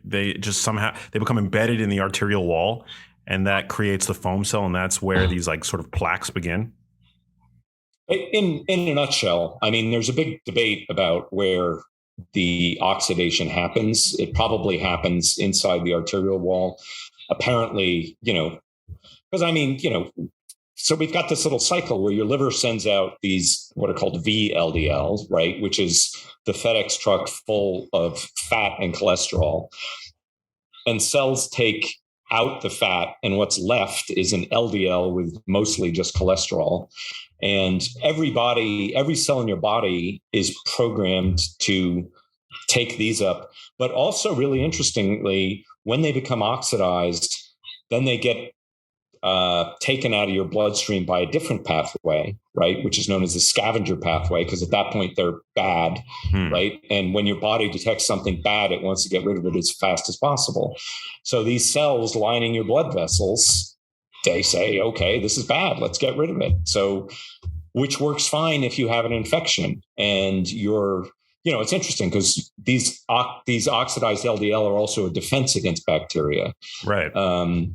they just somehow they become embedded in the arterial wall, and that creates the foam cell, and that's where these like sort of plaques begin. In a nutshell, I mean, there's a big debate about where the oxidation happens. It probably happens inside the arterial wall. Apparently, because so we've got this little cycle where your liver sends out these what are called VLDL, right, which is the FedEx truck full of fat and cholesterol. And cells take out the fat, and what's left is an LDL with mostly just cholesterol. And every cell in your body is programmed to take these up. But also, really interestingly, when they become oxidized, then they get taken out of your bloodstream by a different pathway, right, which is known as the scavenger pathway, because at that point they're bad, right? And when your body detects something bad, it wants to get rid of it as fast as possible. So these cells lining your blood vessels, they say, okay, this is bad, let's get rid of it. So, which works fine if you have an infection and you're, it's interesting because these oxidized LDL are also a defense against bacteria. Right. And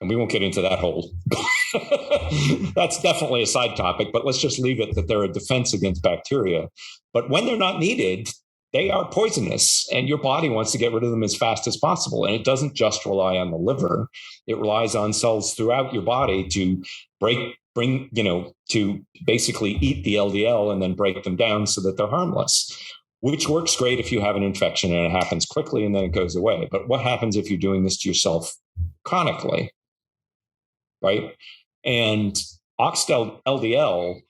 we won't get into that whole, that's definitely a side topic, but let's just leave it that they're a defense against bacteria. But when they're not needed, they are poisonous, and your body wants to get rid of them as fast as possible. And it doesn't just rely on the liver. It relies on cells throughout your body to to basically eat the LDL and then break them down so that they're harmless, which works great if you have an infection and it happens quickly and then it goes away. But what happens if you're doing this to yourself chronically, right? And oxed LDL,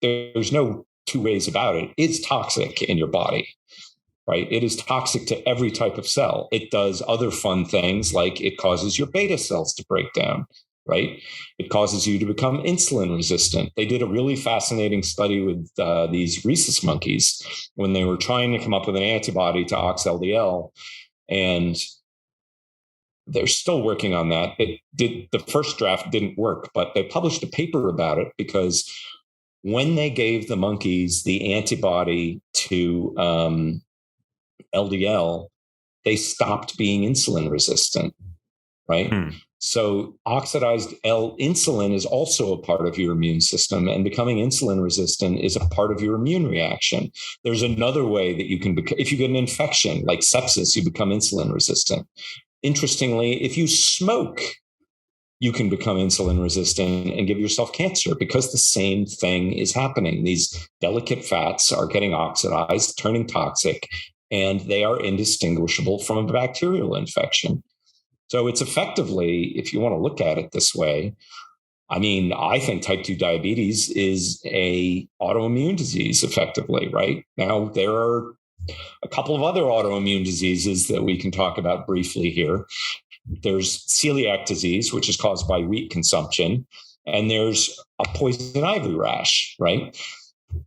there's no two ways about it. It's toxic in your body, right? It is toxic to every type of cell. It does other fun things, like it causes your beta cells to break down, right? It causes you to become insulin resistant. They did a really fascinating study with these rhesus monkeys when they were trying to come up with an antibody to ox LDL, and they're still working on that. The first draft didn't work, but they published a paper about it because when they gave the monkeys the antibody to LDL, they stopped being insulin resistant, right? So oxidized insulin is also a part of your immune system, and becoming insulin resistant is a part of your immune reaction. There's another way that you can, if you get an infection like sepsis, you become insulin resistant. Interestingly, if you smoke, you can become insulin resistant and give yourself cancer because the same thing is happening. These delicate fats are getting oxidized, turning toxic, and they are indistinguishable from a bacterial infection. So it's effectively, if you want to look at it this way, I mean, I think type 2 diabetes is a autoimmune disease effectively, right? Now, there are a couple of other autoimmune diseases that we can talk about briefly here. There's celiac disease, which is caused by wheat consumption, and there's a poison ivy rash, right?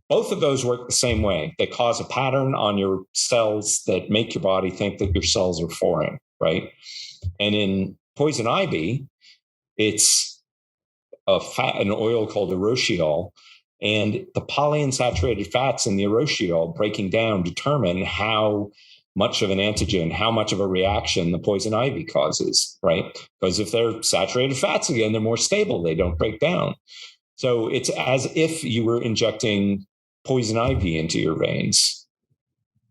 Both of those work the same way. They cause a pattern on your cells that make your body think that your cells are foreign, right? And in poison ivy, it's an oil called urushiol, and the polyunsaturated fats in the urushiol breaking down determine how much of an antigen, how much of a reaction the poison ivy causes, right? Because if they're saturated fats again, they're more stable. They don't break down. So it's as if you were injecting poison ivy into your veins.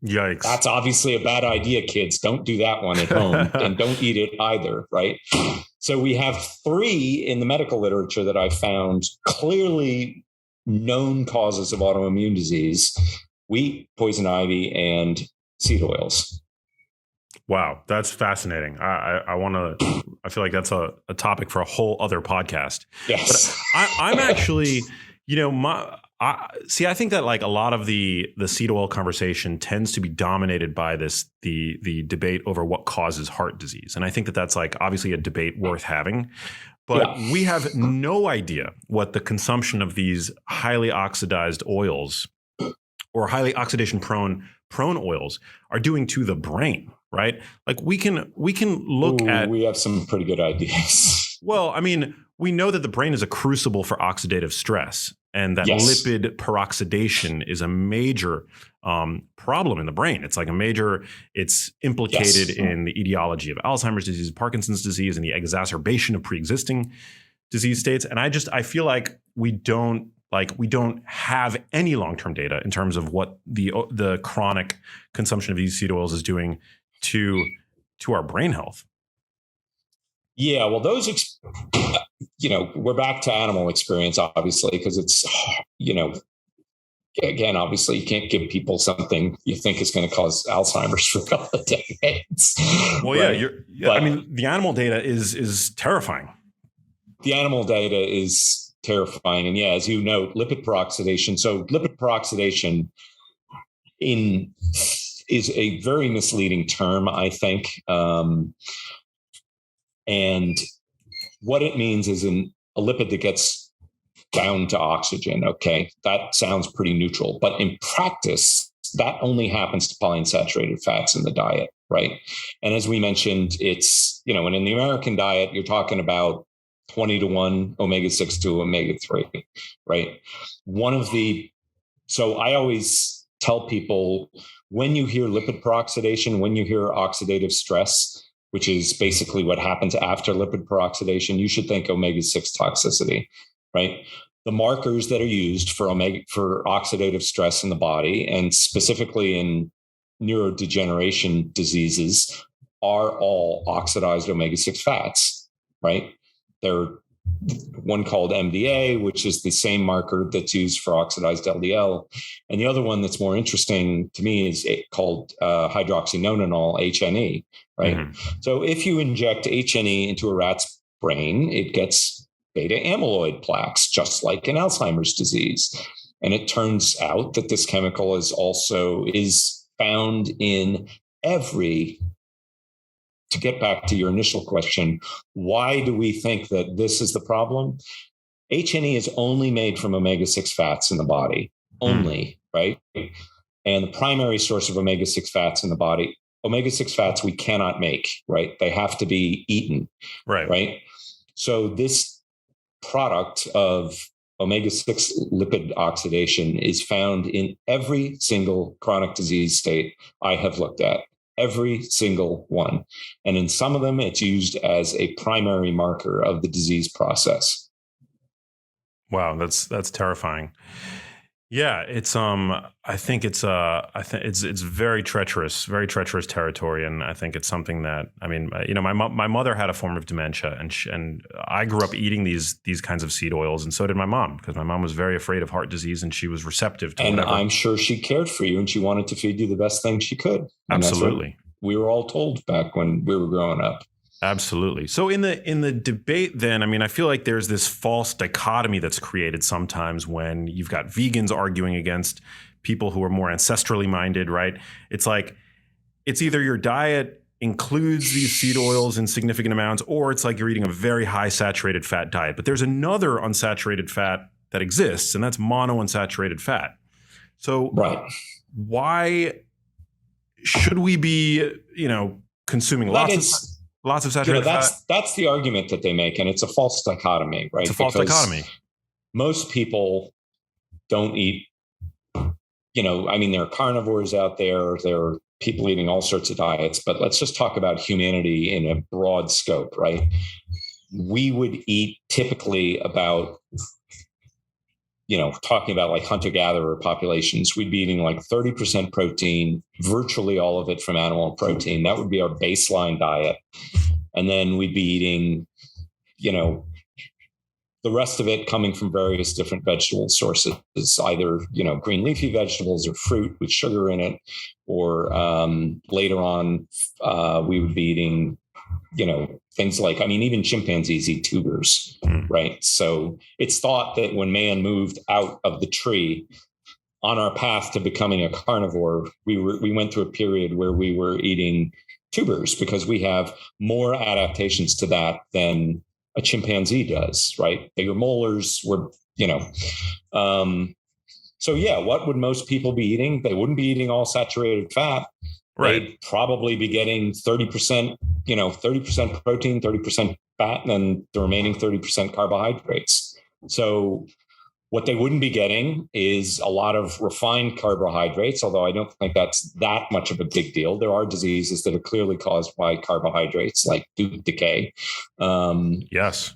Yikes. That's obviously a bad idea, kids. Don't do that one at home and don't eat it either, right? So we have 3 in the medical literature that I found clearly known causes of autoimmune disease: wheat, poison ivy, and seed oils. Wow, that's fascinating. I feel like that's a topic for a whole other podcast. Yes. But I'm actually, I think that like a lot of the seed oil conversation tends to be dominated by the debate over what causes heart disease. And I think that that's like obviously a debate worth having. But we have no idea what the consumption of these highly oxidized oils or highly oxidation prone oils are doing to the brain, right? Like we can look at. We have some pretty good ideas. Well, I mean, we know that the brain is a crucible for oxidative stress, and that lipid peroxidation is a major problem in the brain. It's like it's implicated in the etiology of Alzheimer's disease, Parkinson's disease, and the exacerbation of pre-existing disease states. And I feel like we don't have any long-term data in terms of what the chronic consumption of these seed oils is doing to our brain health. Yeah, well, those, we're back to animal experience, obviously, because it's, again, obviously, you can't give people something you think is going to cause Alzheimer's for a couple of decades. Well, right? I mean, the animal data is terrifying. The animal data is terrifying. And as you note, lipid peroxidation. So lipid peroxidation is a very misleading term, I think. And what it means is a lipid that gets down to oxygen. Okay, that sounds pretty neutral. But in practice, that only happens to polyunsaturated fats in the diet, right? And as we mentioned, it's, and in the American diet, you're talking about 20-to-1 omega-6 to omega-3, right? So I always tell people, when you hear lipid peroxidation, when you hear oxidative stress, which is basically what happens after lipid peroxidation, you should think omega-6 toxicity, right? The markers that are used for oxidative stress in the body, and specifically in neurodegeneration diseases, are all oxidized omega-6 fats, right? They're one called MDA, which is the same marker that's used for oxidized LDL. And the other one that's more interesting to me is called hydroxynonenal, HNE, right? Mm-hmm. So if you inject HNE into a rat's brain, it gets beta amyloid plaques, just like in Alzheimer's disease. And it turns out that this chemical is found in to get back to your initial question, why do we think that this is the problem? HNE is only made from omega-6 fats in the body, only, right? And the primary source of omega-6 fats in the body, omega-6 fats we cannot make, right? They have to be eaten, right? So this product of omega-6 lipid oxidation is found in every single chronic disease state I have looked at, every single one. And in some of them, it's used as a primary marker of the disease process. Wow, that's terrifying. Yeah, I think it's very treacherous territory, and I think it's something that, I mean, my mother had a form of dementia, and I grew up eating these kinds of seed oils, and so did my mom, because my mom was very afraid of heart disease, and she was receptive to whatever. And I'm sure she cared for you, and she wanted to feed you the best thing she could. And absolutely, we were all told back when we were growing up. Absolutely. So in the debate then, I mean, I feel like there's this false dichotomy that's created sometimes when you've got vegans arguing against people who are more ancestrally minded, right? It's like, it's either your diet includes these seed oils in significant amounts, or it's like you're eating a very high saturated fat diet. But there's another unsaturated fat that exists, and that's monounsaturated fat. So right. Why should we be, consuming lots of saturated fat? That's the argument that they make, and it's a false dichotomy, right? It's a false dichotomy. Most people don't eat, there are carnivores out there. There are people eating all sorts of diets, but let's just talk about humanity in a broad scope, right? We would eat typically about, talking about like hunter-gatherer populations, we'd be eating like 30% protein, virtually all of it from animal protein. That would be our baseline diet. And then we'd be eating, the rest of it coming from various different vegetable sources, either, green leafy vegetables or fruit with sugar in it, or later on, we would be eating, things like, even chimpanzees eat tubers, right? So it's thought that when man moved out of the tree on our path to becoming a carnivore, we went through a period where we were eating tubers because we have more adaptations to that than a chimpanzee does, right? Bigger molars were, so yeah, what would most people be eating? They wouldn't be eating all saturated fat. Right. They'd probably be getting 30%, 30% protein, 30% fat, and then the remaining 30% carbohydrates. So what they wouldn't be getting is a lot of refined carbohydrates, although I don't think that's that much of a big deal. There are diseases that are clearly caused by carbohydrates, like tooth decay. Yes.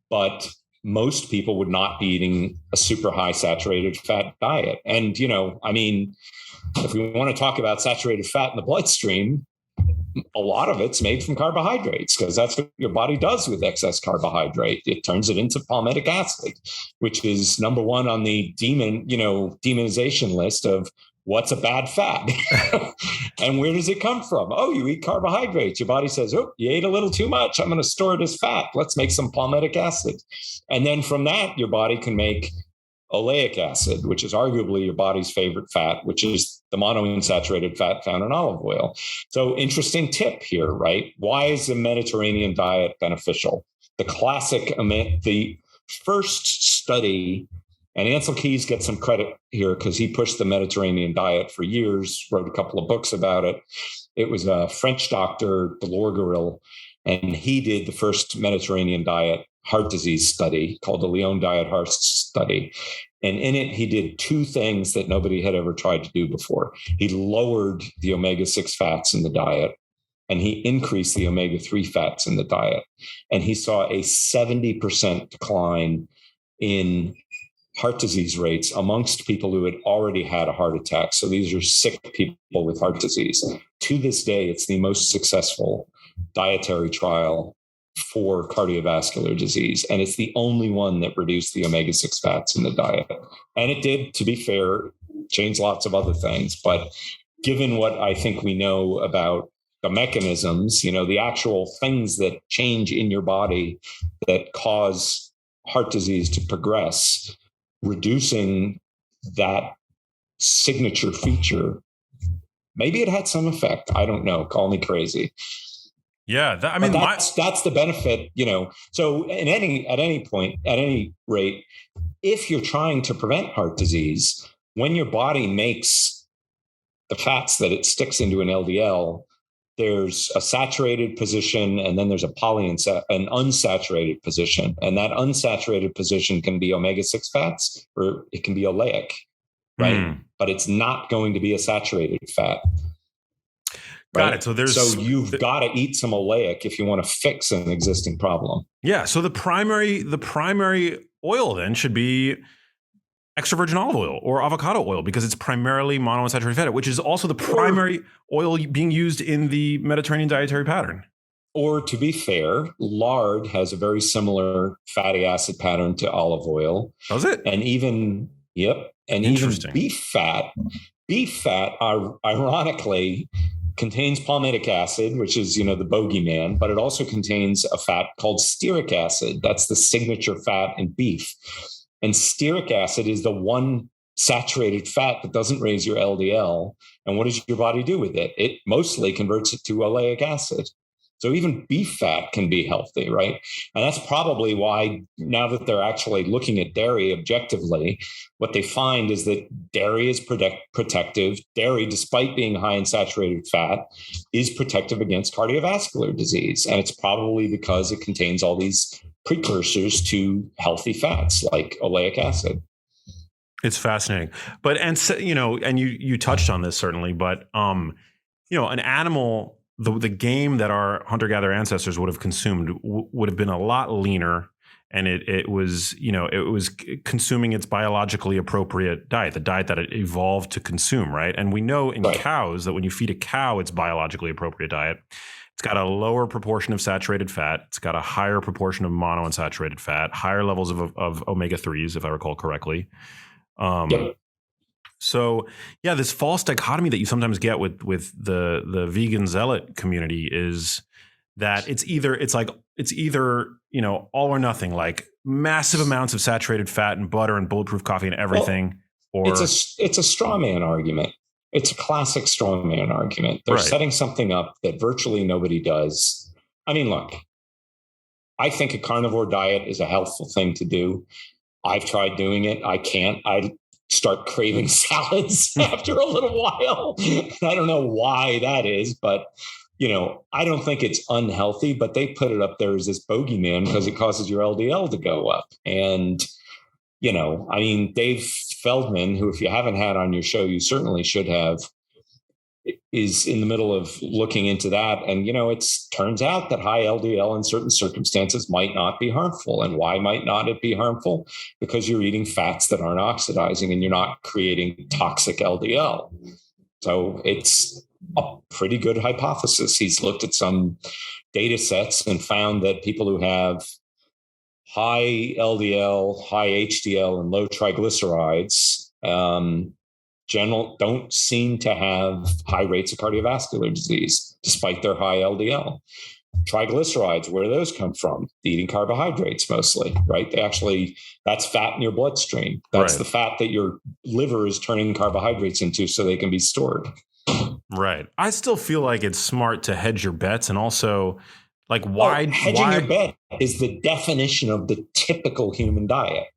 But most people would not be eating a super high saturated fat diet. And, if we want to talk about saturated fat in the bloodstream, a lot of it's made from carbohydrates because that's what your body does with excess carbohydrate. It turns it into palmitic acid, which is number one on the demonization list of what's a bad fat. And where does it come from? Oh, you eat carbohydrates. Your body says, oh, you ate a little too much. I'm going to store it as fat. Let's make some palmitic acid. And then from that, your body can make oleic acid, which is arguably your body's favorite fat, which is the monounsaturated fat found in olive oil. So interesting tip here, right? Why is the Mediterranean diet beneficial? The first study, and Ansel Keys gets some credit here because he pushed the Mediterranean diet for years, wrote a couple of books about it. It was a French doctor, Lugavere, and he did the first Mediterranean diet heart disease study called the Lyon Diet Heart Study. And in it, he did two things that nobody had ever tried to do before. He lowered the omega-6 fats in the diet, and he increased the omega-3 fats in the diet. And he saw a 70% decline in heart disease rates amongst people who had already had a heart attack. So these are sick people with heart disease. To this day, it's the most successful dietary trial for cardiovascular disease. And it's the only one that reduced the omega-6 fats in the diet. And it did, to be fair, change lots of other things. But given what I think we know about the mechanisms, the actual things that change in your body that cause heart disease to progress, reducing that signature feature, maybe it had some effect. I don't know. Call me crazy. Yeah, that's the benefit, So at any rate, if you're trying to prevent heart disease, when your body makes the fats that it sticks into an LDL, there's a saturated position, and then there's an unsaturated position. And that unsaturated position can be omega-6 fats, or it can be oleic, right? But it's not going to be a saturated fat. Got right? it. So you've got to eat some oleic if you want to fix an existing problem. Yeah. So the primary oil then should be extra virgin olive oil or avocado oil, because it's primarily monounsaturated fat, which is also the primary oil being used in the Mediterranean dietary pattern. Or to be fair, lard has a very similar fatty acid pattern to olive oil. Does it? And even, and even beef fat, ironically, contains palmitic acid, which is, the bogeyman, but it also contains a fat called stearic acid. That's the signature fat in beef. And stearic acid is the one saturated fat that doesn't raise your LDL. And what does your body do with it? It mostly converts it to oleic acid. So even beef fat can be healthy, right? And that's probably why, now that they're actually looking at dairy objectively, what they find is that dairy is protective. Dairy, despite being high in saturated fat, is protective against cardiovascular disease. And it's probably because it contains all these precursors to healthy fats like oleic acid. It's fascinating. But, and you touched on this certainly, but, an animal, the game that our hunter-gatherer ancestors would have consumed would have been a lot leaner, and it was consuming its biologically appropriate diet, the diet that it evolved to consume, right? And we know in cows that when you feed a cow its biologically appropriate diet, it's got a lower proportion of saturated fat, it's got a higher proportion of monounsaturated fat, higher levels of omega-3s, if I recall correctly. So yeah, this false dichotomy that you sometimes get with the vegan zealot community is that it's either all or nothing, like massive amounts of saturated fat and butter and bulletproof coffee and everything. Or it's a straw man argument. It's a classic straw man argument. They're setting something up that virtually nobody does. I mean, look, I think a carnivore diet is a healthful thing to do. I've tried doing it. I can't. I start craving salads after a little while. I don't know why that is, but I don't think it's unhealthy, but they put it up there as this bogeyman because it causes your LDL to go up. And, Dave Feldman, who, if you haven't had on your show, you certainly should have, is in the middle of looking into that. And, it turns out that high LDL in certain circumstances might not be harmful. And why might not it be harmful? Because you're eating fats that aren't oxidizing and you're not creating toxic LDL. So it's a pretty good hypothesis. He's looked at some data sets and found that people who have high LDL, high HDL, and low triglycerides, don't seem to have high rates of cardiovascular disease, despite their high LDL. Triglycerides, where do those come from? Eating carbohydrates mostly, right? That's fat in your bloodstream. That's the fat that your liver is turning carbohydrates into so they can be stored. Right. I still feel like it's smart to hedge your bets, and also hedging your bet is the definition of the typical human diet.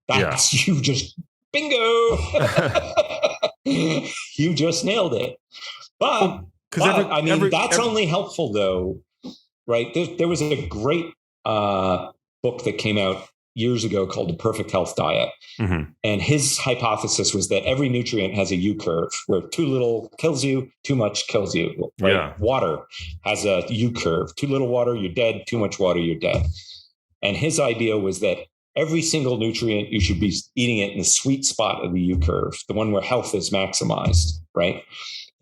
That's you just bingo. You just nailed it. But that's only helpful though, right? There was a great book that came out years ago called The Perfect Health Diet. Mm-hmm. And his hypothesis was that every nutrient has a U curve, where too little kills you, too much kills you. Right? Yeah. Water has a U curve. Too little water, you're dead. Too much water, you're dead. And his idea was that every single nutrient, you should be eating it in the sweet spot of the U curve, the one where health is maximized, right?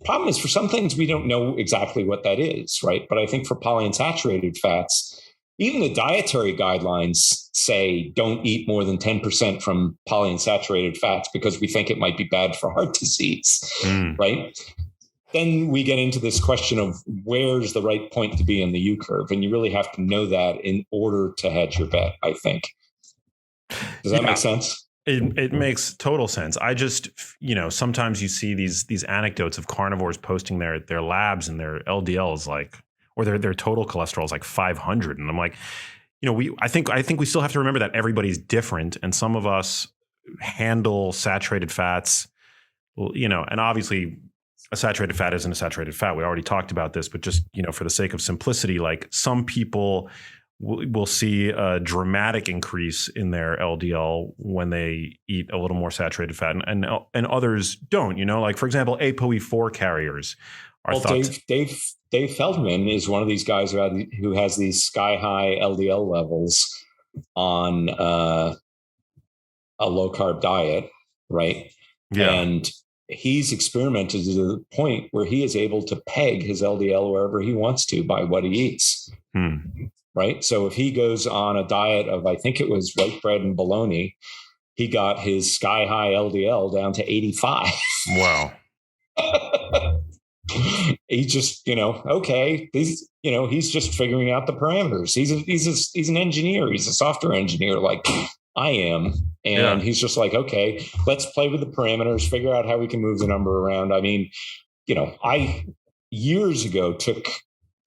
Problem is, for some things, we don't know exactly what that is, right? But I think for polyunsaturated fats, even the dietary guidelines say don't eat more than 10% from polyunsaturated fats because we think it might be bad for heart disease, right? Then we get into this question of where's the right point to be in the U curve. And you really have to know that in order to hedge your bet, I think. Does that make sense? It makes total sense. I just, sometimes you see these anecdotes of carnivores posting their labs and their LDLs or their total cholesterol is like 500. And I'm like, I think we still have to remember that everybody's different. And some of us handle saturated fats, and obviously a saturated fat isn't a saturated fat. We already talked about this, but just, for the sake of simplicity, like some people will see a dramatic increase in their LDL when they eat a little more saturated fat, and others don't. Like for example, ApoE4 carriers are thought. Dave Feldman is one of these guys who has these sky high LDL levels on a low carb diet, right? Yeah. And he's experimented to the point where he is able to peg his LDL wherever he wants to by what he eats. Right. So if he goes on a diet of, I think it was white bread and bologna, he got his sky high LDL down to 85. Wow. He just, okay, he's just figuring out the parameters. He's an engineer. He's a software engineer like I am. And he's just like, okay, let's play with the parameters, figure out how we can move the number around. I mean, I years ago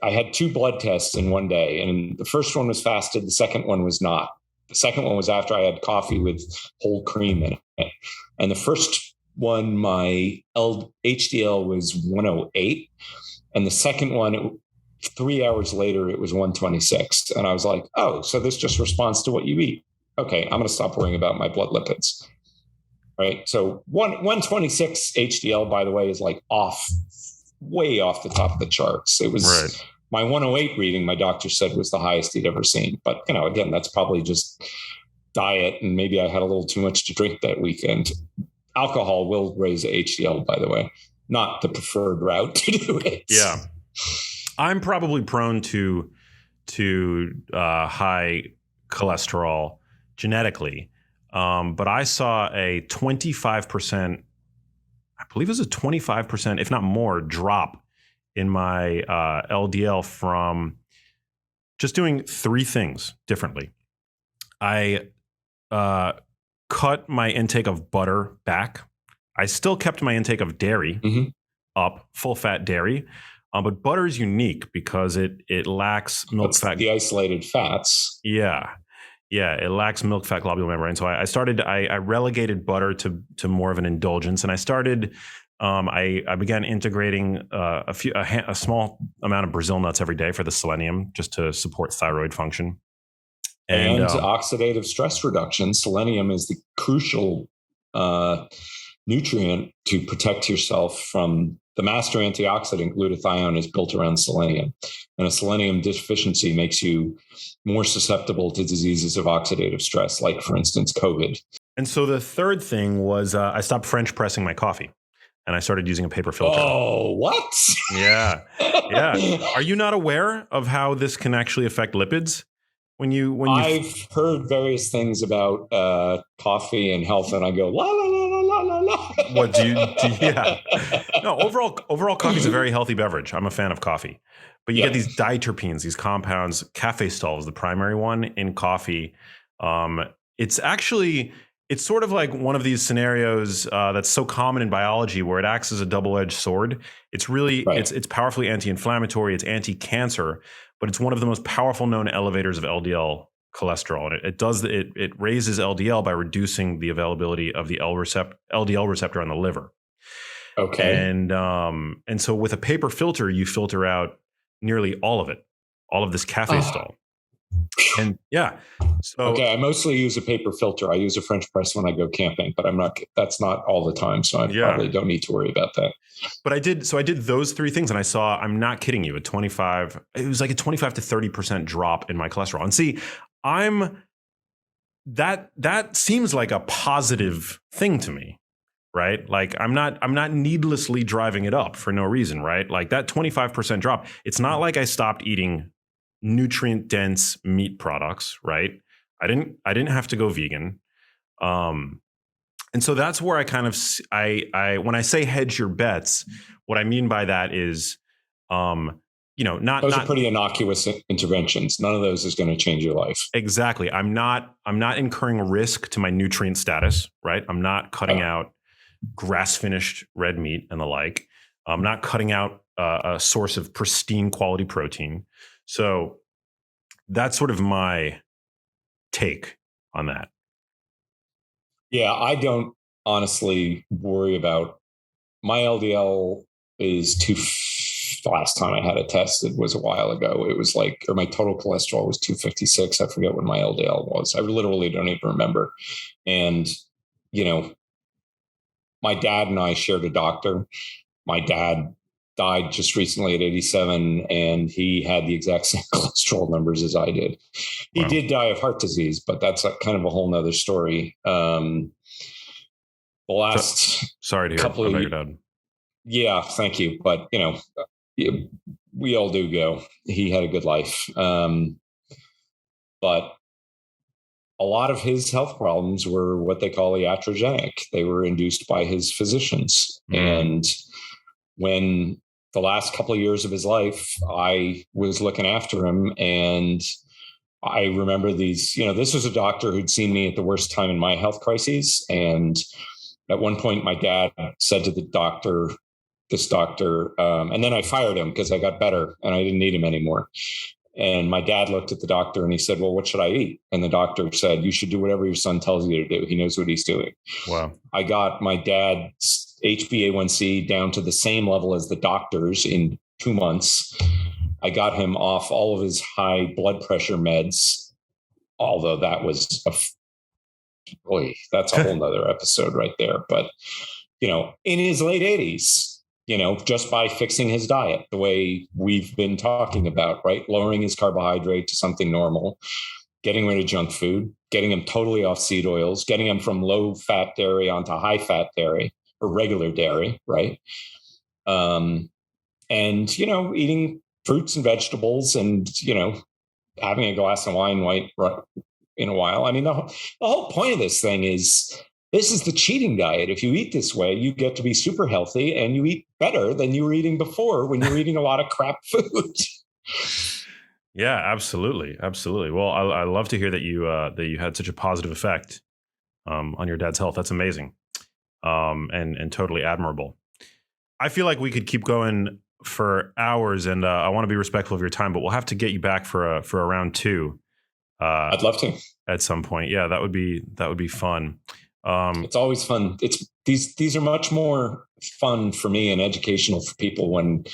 I had 2 blood tests in one day, and the first one was fasted. The second one was not. The second one was after I had coffee with whole cream in it. And the first one, my HDL was 108. And the second one, 3 hours later, it was 126. And I was like, oh, so this just responds to what you eat. Okay, I'm going to stop worrying about my blood lipids. Right. So 126 HDL, by the way, is like way off the top of the charts. It was right. My 108 reading, my doctor said, was the highest he'd ever seen. But, again, that's probably just diet. And maybe I had a little too much to drink that weekend. Alcohol will raise HDL, by the way, not the preferred route to do it. Yeah. I'm probably prone to high cholesterol genetically. But I saw a 25%, I believe it was a 25%, if not more, drop in my LDL from just doing 3 things differently. I cut my intake of butter back. I still kept my intake of dairy up, full fat dairy. But butter is unique because it lacks milk fat. The isolated fats. Yeah. Yeah, it lacks milk fat globule membrane. So I relegated butter to more of an indulgence, and I began integrating a small amount of Brazil nuts every day for the selenium, just to support thyroid function. And oxidative stress reduction. Selenium is the crucial nutrient to protect yourself from the master antioxidant. Glutathione is built around selenium, and a selenium deficiency makes you more susceptible to diseases of oxidative stress, like, for instance, COVID. And so the third thing was I stopped French pressing my coffee, and I started using a paper filter. Oh, what? Yeah. Are you not aware of how this can actually affect lipids? I've heard various things about coffee and health, and I go, la, la, la, la, la, la, la. What do you yeah. No, overall coffee is a very healthy beverage. I'm a fan of coffee. But you get these diterpenes, these compounds. Cafestol is the primary one in coffee. It's sort of like one of these scenarios that's so common in biology where it acts as a double-edged sword. It's really, it's powerfully anti-inflammatory, it's anti-cancer, but it's one of the most powerful known elevators of LDL cholesterol. And it raises LDL by reducing the availability of the LDL receptor on the liver. Okay. And so with a paper filter, you filter out nearly all of this cafestol. And I mostly use a paper filter. I use a French press when I go camping, but that's not all the time. So I probably don't need to worry about that. But I did those 3 things, and I saw, I'm not kidding you, it was like a 25 to 30% drop in my cholesterol. And see, that seems like a positive thing to me, right? Like I'm not needlessly driving it up for no reason, right? Like that 25% drop, it's not like I stopped eating nutrient dense meat products, right? I didn't have to go vegan. And so that's where I kind of, when I say hedge your bets, what I mean by that is, those are pretty innocuous interventions. None of those is going to change your life. Exactly. I'm not incurring risk to my nutrient status, right? I'm not cutting out grass finished red meat and the like. I'm not cutting out a source of pristine quality protein. So that's sort of my take on that. Yeah, I don't honestly worry about my LDL is last time I had it tested was a while ago. It was like, or my total cholesterol was 256. I forget what my LDL was. I literally don't even remember. And, you know, my dad and I shared a doctor. My dad died just recently at 87, and he had the exact same cholesterol numbers as I did. He did die of heart disease, but that's kind of a whole nother story. The last sorry to hear about your dad. Yeah, thank you. But, you know, we all do go. He had a good life. But a lot of his health problems were what they call iatrogenic. They were induced by his physicians. And when the last couple of years of his life, I was looking after him, and I remember these, you know, this was a doctor who'd seen me at the worst time in my health crises. And at one point, my dad said to this doctor, and then I fired him because I got better and I didn't need him anymore. And my dad looked at the doctor and he said, well, what should I eat? And the doctor said, you should do whatever your son tells you to do. He knows what he's doing. Wow. I got my dad's HbA1c down to the same level as the doctor's in 2 months. I got him off all of his high blood pressure meds, although that was that's a whole nother episode right there. But, you know, in his late 80s, you know, just by fixing his diet the way we've been talking about, right? Lowering his carbohydrate to something normal, getting rid of junk food, getting him totally off seed oils, getting him from low fat dairy onto high fat dairy or regular dairy, right? And, you know, eating fruits and vegetables and, you know, having a glass of wine in a while. I mean, the whole point of this thing is, this is the cheating diet. If you eat this way, you get to be super healthy and you eat better than you were eating before when you were eating a lot of crap food. Yeah, absolutely. Absolutely. Well, I love to hear that you had such a positive effect on your dad's health. That's amazing. And totally admirable. I feel like we could keep going for hours, and I want to be respectful of your time, but we'll have to get you back for a round two. I'd love to at some point. Yeah, that would be fun. It's always fun. These are much more fun for me and educational for people when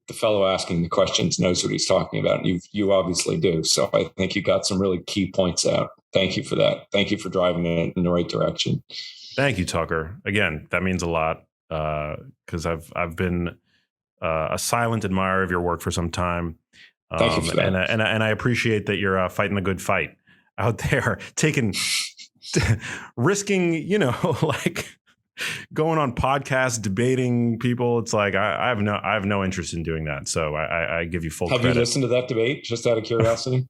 the fellow asking the questions knows what he's talking about. And you obviously do. So I think you got some really key points out. Thank you for that. Thank you for driving it in the right direction. Thank you, Tucker. Again, that means a lot because I've been a silent admirer of your work for some time. Thank you for that. And I appreciate that you're fighting the good fight out there, risking, you know, like going on podcasts, debating people. It's like I have no interest in doing that. So I give you full credit. Have you listened to that debate just out of curiosity?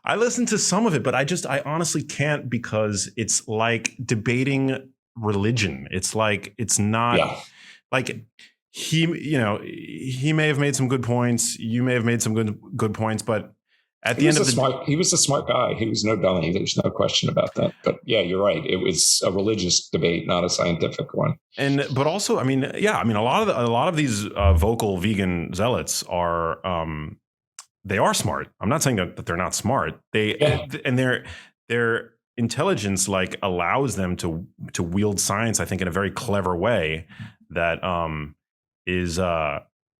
I listened to some of it, but I honestly can't, because it's like debating religion. It's like, it's not like he may have made some good points. You may have made some good points, but at the end of the day, he was a smart guy. He was no dummy. There's no question about that. But yeah, you're right. It was a religious debate, not a scientific one. But also, a lot of these vocal vegan zealots are they are smart. I'm not saying that they're not smart. And their intelligence like allows them to wield science, I think, in a very clever way that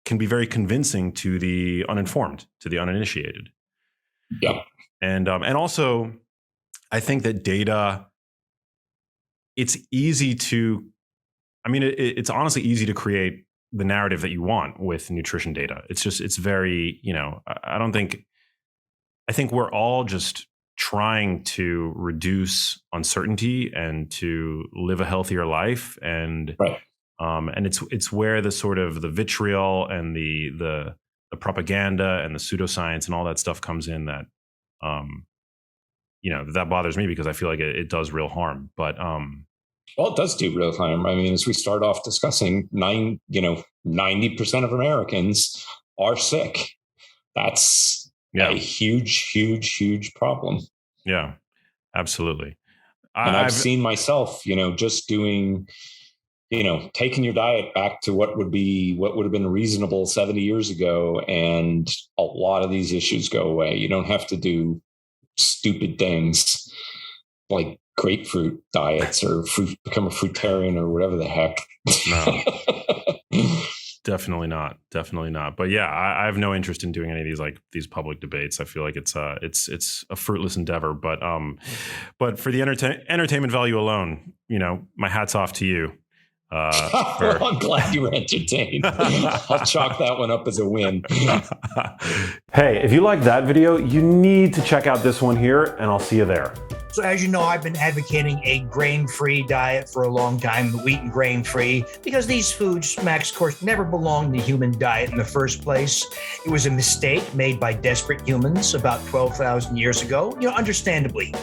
can be very convincing to the uninformed, to the uninitiated. Yeah. And also I think that data, it's easy to, it's honestly easy to create the narrative that you want with nutrition data. It's very, I think we're all just trying to reduce uncertainty and to live a healthier life. And, and it's where the sort of the vitriol and the propaganda and the pseudoscience and all that stuff comes in that, that bothers me, because I feel like it does real harm. But well, it does do real harm. I mean, as we start off discussing, 90% of Americans are sick. That's a huge problem. Yeah, absolutely. And I've seen myself, just doing, taking your diet back to what would have been reasonable 70 years ago. And a lot of these issues go away. You don't have to do stupid things like grapefruit diets or become a fruitarian or whatever the heck. No. Definitely not. Definitely not. But yeah, I have no interest in doing any of these public debates. I feel like it's a fruitless endeavor. But for the entertainment value alone, my hat's off to you. Well, I'm glad you were entertained. I'll chalk that one up as a win. Hey, if you like that video, you need to check out this one here, and I'll see you there. So as you know, I've been advocating a grain-free diet for a long time, wheat and grain-free, because these foods, Max, of course, never belonged in the human diet in the first place. It was a mistake made by desperate humans about 12,000 years ago, understandably.